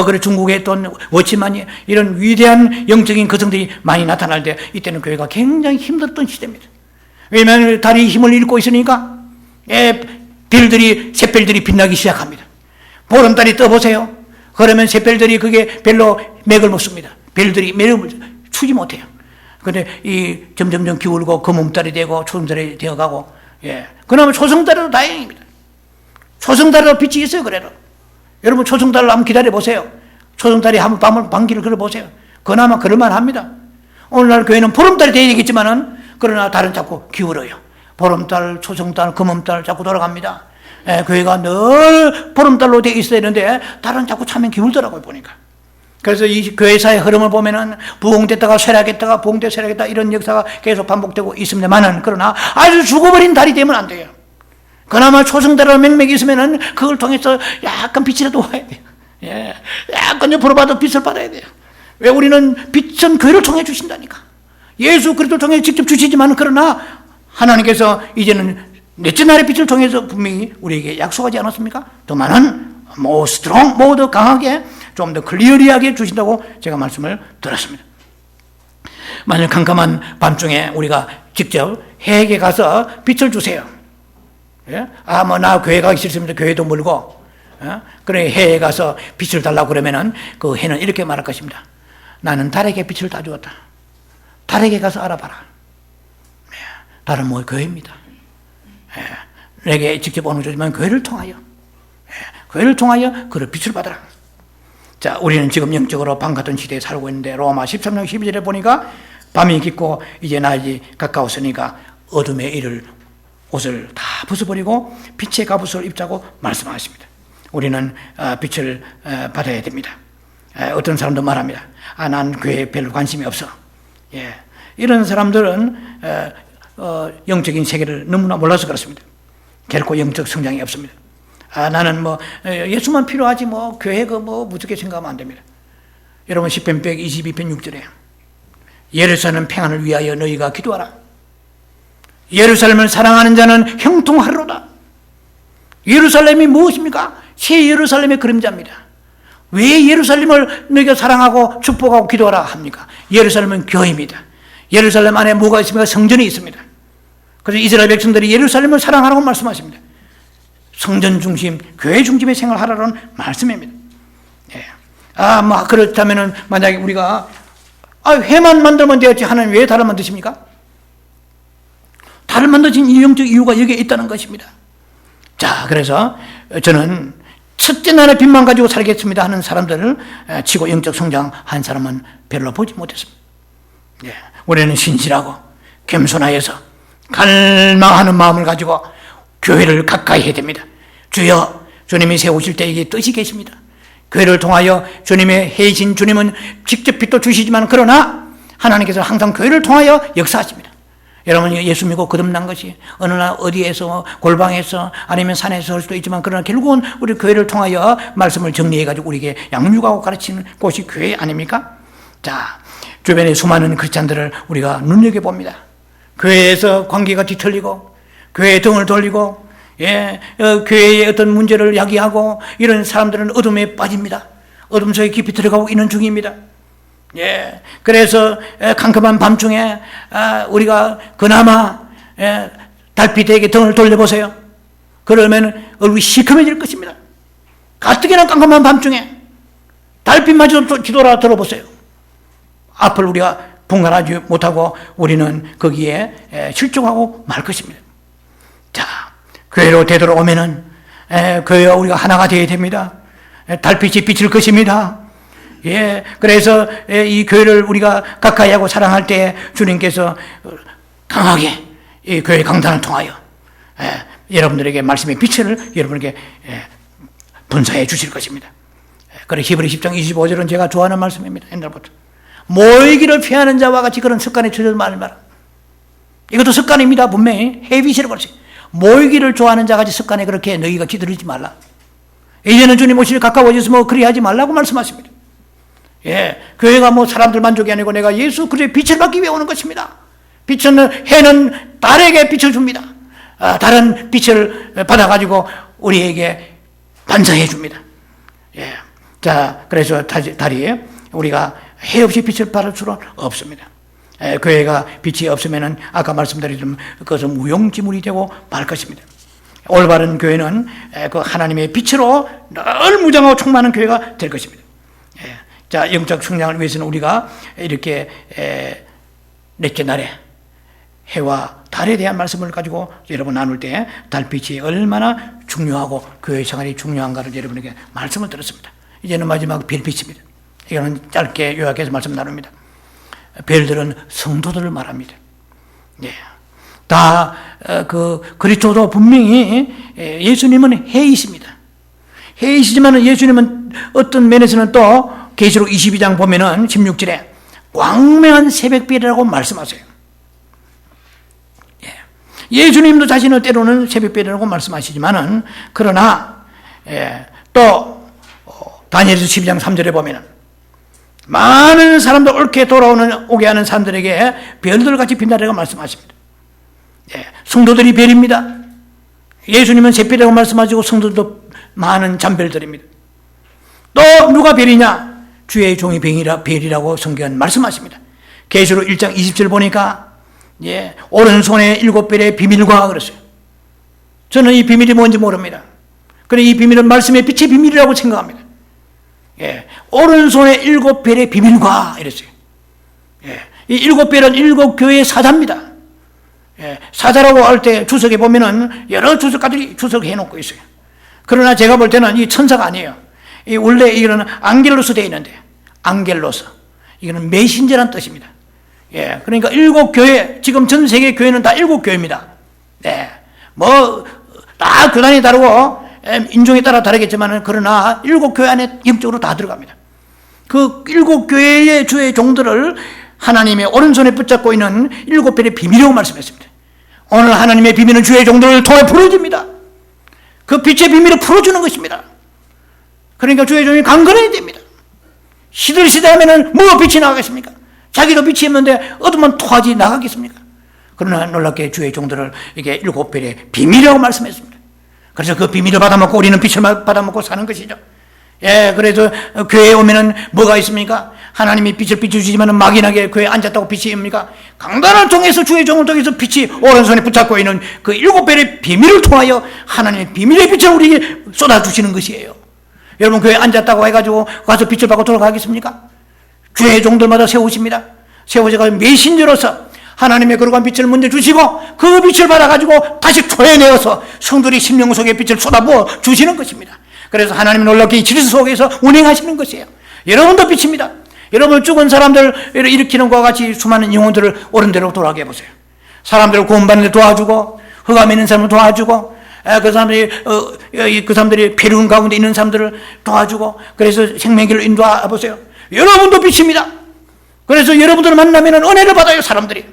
그래 중국에 있던 워치만이, 이런 위대한 영적인 거성들이 많이 나타날 때, 이때는 교회가 굉장히 힘들었던 시대입니다. 왜냐하면 달이 힘을 잃고 있으니까 별들이, 샛별들이 빛나기 시작합니다. 보름달이 떠보세요. 그러면 샛별들이 그게 별로 맥을 못 씁니다. 별들이 맥을 추지 못해요. 근데 이 점점점 기울고 금음달이 되고 초승달이 되어가고, 그나마 초승달에도 다행입니다. 초승달에도 빛이 있어요. 그래도 여러분 초승달을 한번 기다려 보세요. 초승달이 한번 밤을 반기를 걸어 보세요. 그나마 그럴만합니다. 오늘날 교회는 보름달이 되어야 되겠지만은, 그러나 달은 자꾸 기울어요. 보름달, 초승달, 금음달 자꾸 돌아갑니다. 교회가 늘 보름달로 되어 있어야 되는데 달은 자꾸 차면 기울더라고요, 보니까. 그래서 이 교회사의 흐름을 보면은 부흥됐다가 쇠락했다가 부흥됐다가 쇠락했다, 이런 역사가 계속 반복되고 있습니다만은, 그러나 아주 죽어버린 달이 되면 안 돼요. 그나마 초승달이라는 맥맥이 있으면은 그걸 통해서 약간 빛이라도 와야 돼요. 약간 옆으로 봐도 빛을 받아야 돼요. 왜? 우리는 빛은 교회를 통해 주신다니까. 예수 그리스도를 통해 직접 주시지만, 그러나 하나님께서 이제는 넷째 날의 빛을 통해서 분명히 우리에게 약속하지 않았습니까? 더 많은, more strong, 더 강하게, 좀 더 클리어리하게 주신다고 제가 말씀을 들었습니다. 만약 캄캄한 밤중에 우리가 직접 해에게 가서 빛을 주세요. 나 교회 가기 싫습니다. 교회도 멀고. 그래, 해에 가서 빛을 달라고 그러면은 그 해는 이렇게 말할 것입니다. 나는 달에게 빛을 다 주었다. 달에게 가서 알아봐라. 달은 뭐 교회입니다. 내게 직접 오는 주지만 교회를 통하여, 교회를 통하여 그 빛을 받아라. 자, 우리는 지금 영적으로 밤 같은 시대에 살고 있는데, 로마 13장 12절에 보니까 밤이 깊고 이제 낮이 가까웠으니까 어둠의 이를 옷을 다 벗어버리고 빛의 갑옷을 입자고 말씀하십니다. 우리는 빛을 받아야 됩니다. 어떤 사람도 말합니다. 난 교회에 별로 관심이 없어. 이런 사람들은 영적인 세계를 너무나 몰라서 그렇습니다. 결코 영적 성장이 없습니다. 나는 예수만 필요하지 교회 무섭게 생각하면 안 됩니다. 여러분 10편 122편 6절에 예루살렘 평안을 위하여 너희가 기도하라. 예루살렘을 사랑하는 자는 형통하리로다. 예루살렘이 무엇입니까? 새 예루살렘의 그림자입니다. 왜 예루살렘을 너희가 사랑하고 축복하고 기도하라 합니까? 예루살렘은 교회입니다. 예루살렘 안에 뭐가 있습니까? 성전이 있습니다. 그래서 이스라엘 백성들이 예루살렘을 사랑하라고 말씀하십니다. 성전 중심, 교회 중심의 생활을 하라는 말씀입니다. 그렇다면은 만약에 우리가 회만 만들면 되었지, 하나님 왜 달을 만드십니까? 달을 만드신 영적 이유가 여기에 있다는 것입니다. 자, 그래서 저는 첫째 날의 빛만 가지고 살겠습니다 하는 사람들을 치고 영적 성장한 사람은 별로 보지 못했습니다. 우리는 신실하고 겸손하여서 갈망하는 마음을 가지고 교회를 가까이 해야 됩니다. 주여, 주님이 세우실 때 이게 뜻이 계십니다. 교회를 통하여 주님의 해이신 주님은 직접 빛도 주시지만, 그러나 하나님께서 항상 교회를 통하여 역사하십니다. 여러분이 예수 믿고 거듭난 것이 어느 날 어디에서 골방에서 아니면 산에서 할 수도 있지만, 그러나 결국은 우리 교회를 통하여 말씀을 정리해가지고 우리에게 양육하고 가르치는 곳이 교회 아닙니까? 자, 주변의 수많은 크리스찬들을 우리가 눈여겨봅니다. 교회에서 관계가 뒤틀리고 교회에 등을 돌리고 교회의 어떤 문제를 야기하고 이런 사람들은 어둠에 빠집니다. 어둠 속에 깊이 들어가고 있는 중입니다. 그래서 캄캄한 밤중에 우리가 그나마 달빛에게 등을 돌려보세요. 그러면 얼굴이 시커매질 것입니다. 가뜩이나 깜깜한 밤중에 달빛마저 뒤돌아 들어보세요. 앞을 우리가 분간하지 못하고 우리는 거기에 실종하고 말 것입니다. 자, 교회로 되돌아오면은 교회와 우리가 하나가 되어야 됩니다. 달빛이 비칠 것입니다. 그래서 이 교회를 우리가 가까이 하고 사랑할 때 주님께서 강하게 이 교회 강단을 통하여 여러분들에게 말씀의 빛을 여러분에게 분사해 주실 것입니다. 그래 히브리 10장 25절은 제가 좋아하는 말씀입니다. 옛날부터 모이기를 피하는 자와 같이 그런 습관에 처하지 말라. 이것도 습관입니다. 분명히 헤비시를 걸지. 모이기를 좋아하는 자 같이 습관에 그렇게 너희가 기들이지 말라. 이제는 주님 오실 가까워졌으면 그리하지 말라고 말씀하십니다. 예, 교회가 뭐 사람들 만족이 아니고 내가 예수 그리스도의 빛을 받기 위해 오는 것입니다. 빛은 해는 달에게 빛을 줍니다. 다른 빛을 받아가지고 우리에게 반사해 줍니다. 예, 자, 그래서 달이 우리가 해 없이 빛을 받을 수는 없습니다. 교회가 빛이 없으면은 아까 말씀드린 그것은 무용지물이 되고 말 것입니다. 올바른 교회는 그 하나님의 빛으로 늘 무장하고 충만한 교회가 될 것입니다. 자, 영적 성장을 위해서는 우리가 이렇게 넷째 날에 해와 달에 대한 말씀을 가지고 여러분 나눌 때 달빛이 얼마나 중요하고 교회 생활이 중요한가를 여러분에게 말씀을 드렸습니다. 이제는 마지막 별빛입니다. 이거는 짧게 요약해서 말씀 나눕니다. 별들은 성도들을 말합니다. 예. 다 그리스도도 분명히 예수님은 해이십니다. 해이시지만 예수님은 어떤 면에서는 또 계시록 22장 보면은 16절에 광명한 새벽별이라고 말씀하세요. 예. 예수님도 자신을 때로는 새벽별이라고 말씀하시지만은 그러나 또 다니엘서 12장 3절에 보면은 많은 사람들 옳게 오게 하는 사람들에게 별들같이 빛나라고 말씀하십니다. 예. 성도들이 별입니다. 예수님은 새별이라고 말씀하시고 성도들도 많은 잔별들입니다. 또 누가 별이냐? 주의 종이 별이라고 성경은 말씀하십니다. 계시록 1장 20절 보니까 오른손에 7별의 비밀과 그랬어요. 저는 이 비밀이 뭔지 모릅니다. 그런데 이 비밀은 말씀의 빛의 비밀이라고 생각합니다. 오른손에 7별의 비밀과 이랬어요. 이 7별은 7교회의 사자입니다. 사자라고 할 때 주석에 보면은 여러 주석가들이 주석해 놓고 있어요. 그러나 제가 볼 때는 이 천사가 아니에요. 원래 이거는 안겔로스 되어 있는데, 안겔로스. 이거는 메신저란 뜻입니다. 그러니까 7교회, 지금 전 세계 교회는 다 7교회입니다. 다 교단이 다르고, 인종에 따라 다르겠지만, 그러나 7교회 안에 영적으로 다 들어갑니다. 그 7교회의 주의 종들을 하나님의 오른손에 붙잡고 있는 7별의 비밀이라고 말씀했습니다. 오늘 하나님의 비밀은 주의 종들을 통해 풀어집니다. 그 빛의 비밀을 풀어주는 것입니다. 그러니까 주의 종이 강건해야 됩니다. 시들시들 하면은 뭐가 빛이 나가겠습니까? 자기도 빛이 없는데 어두면 토하지 나가겠습니까? 그러나 놀랍게 주의 종들을 이게 7별의 비밀이라고 말씀했습니다. 그래서 그 비밀을 받아먹고 우리는 빛을 받아먹고 사는 것이죠. 그래서 교회에 오면은 뭐가 있습니까? 하나님이 빛을 비춰주시면 막연하게 교회에 앉았다고 빛이 입니까? 강단을 통해서 주의 종을 통해서 빛이 오른손에 붙잡고 있는 그 7별의 비밀을 통하여 하나님의 비밀의 빛을 우리에게 쏟아주시는 것이에요. 여러분 교회에 앉았다고 해가지고 가서 빛을 받고 돌아가겠습니까? 주의 종들마다 세우십니다. 세우셔가지고 메신저로서 하나님의 거룩한 빛을 먼저 주시고 그 빛을 받아가지고 다시 토해내어서 성도들이 심령 속에 빛을 쏟아부어 주시는 것입니다. 그래서 하나님은 놀랍게 이 질서 속에서 운행하시는 것이에요. 여러분도 빛입니다. 여러분 죽은 사람들을 일으키는 것과 같이 수많은 영혼들을 옳은 대로 돌아가게 해보세요. 사람들을 구원받는 데 도와주고 흑암에 있는 사람을 도와주고 그 사람들이 괴로운 가운데 있는 사람들을 도와주고 그래서 생명길을 인도해 보세요. 여러분도 빛입니다. 그래서 여러분들을 만나면 은혜를 받아요. 사람들이.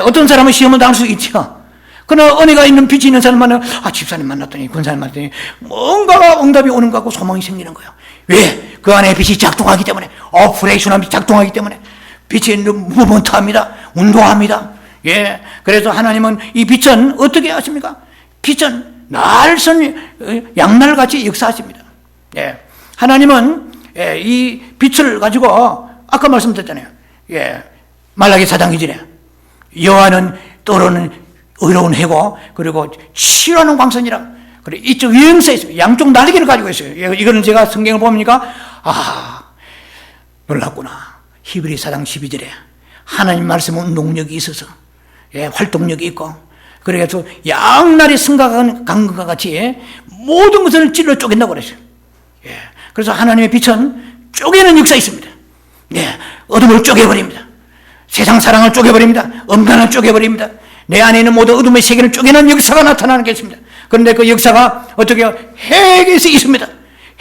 어떤 사람은 시험을 당할 수 있죠. 그러나 은혜가 있는 빛이 있는 사람 만나면 집사님 만났더니 권사님 만났더니 뭔가가 응답이 오는 것 같고 소망이 생기는 거예요. 왜? 그 안에 빛이 작동하기 때문에 오퍼레이션한 빛이 작동하기 때문에 빛이 무번트합니다. 운동합니다. 그래서 하나님은 이 빛은 어떻게 하십니까? 빛은 날선 양날같이 역사하십니다. 하나님은 이 빛을 가지고 아까 말씀드렸잖아요. 말라기 4장 2절에 여호와는 떠오르는 의로운 해고 그리고 치료하는 광선이라. 그리고 이쪽 유형서에 있습니다. 양쪽 날개를 가지고 있어요. 이거는 제가 성경을 보니까 놀랍구나. 히브리 4장 12절에 하나님 말씀은 운동력이 있어서 활동력이 있고 그래서 양날이 승가간 것과 같이 모든 것을 찔러 쪼갠다고 그랬어요. 그래서 하나님의 빛은 쪼개는 역사 있습니다. 어둠을 쪼개버립니다. 세상 사랑을 쪼개버립니다. 엄간을 쪼개버립니다. 내 안에 있는 모든 어둠의 세계를 쪼개는 역사가 나타나는 게 있습니다. 그런데 그 역사가 어떻게 해에서 있습니다.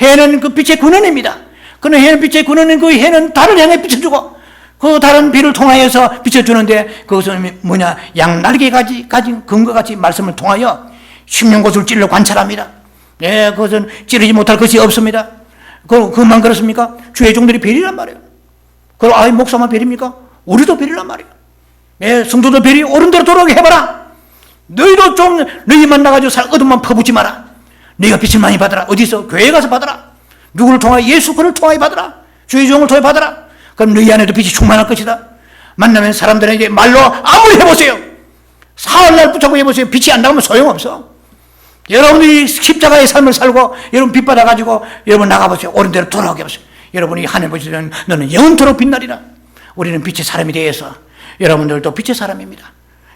해는 그 빛의 근원입니다. 그는 해는 빛의 근원인 그 해는 달을 향해 비춰주고 그 다른 빛을 통하여서 비춰주는데 그것은 뭐냐? 양날개 가진 금과 같이 말씀을 통하여 10년 곳을 찔러 관찰합니다. 그것은 찌르지 못할 것이 없습니다. 그만 그렇습니까? 주의 종들이 별이란 말이에요. 그럼 아이 목사만 별입니까? 우리도 별이란 말이에요. 예, 성도도 별이 옳은 대로 돌아오게 해봐라. 너희도 좀 너희만 나가지고 어둠만 퍼붓지 마라. 너희가 빛을 많이 받아라. 어디서? 교회에 가서 받아라. 누구를 통하여? 예수 그를 통하여 받아라. 주의 종을 통해 받아라. 그럼 너희 안에도 빛이 충만할 것이다. 만나면 사람들에게 말로 아무리 해보세요. 사흘날 붙잡고 해보세요. 빛이 안 나오면 소용없어. 여러분이 십자가의 삶을 살고 여러분 빛 받아가지고 여러분 나가보세요. 옳은 대로 돌아오게 해보세요. 여러분이 하늘 보시면 너는 영원토록 빛나리라. 우리는 빛의 사람이 되어서 여러분들도 빛의 사람입니다.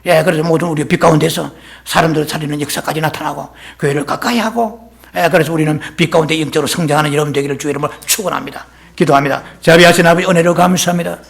예, 그래서 모든 우리 빛 가운데서 사람들을 살리는 역사까지 나타나고 교회를 가까이 하고, 예, 그래서 우리는 빛 가운데 영적으로 성장하는 여러분 되기를 주의 이름으로 축원합니다. 기도합니다. 자비하신 아버지 은혜로 감사합니다.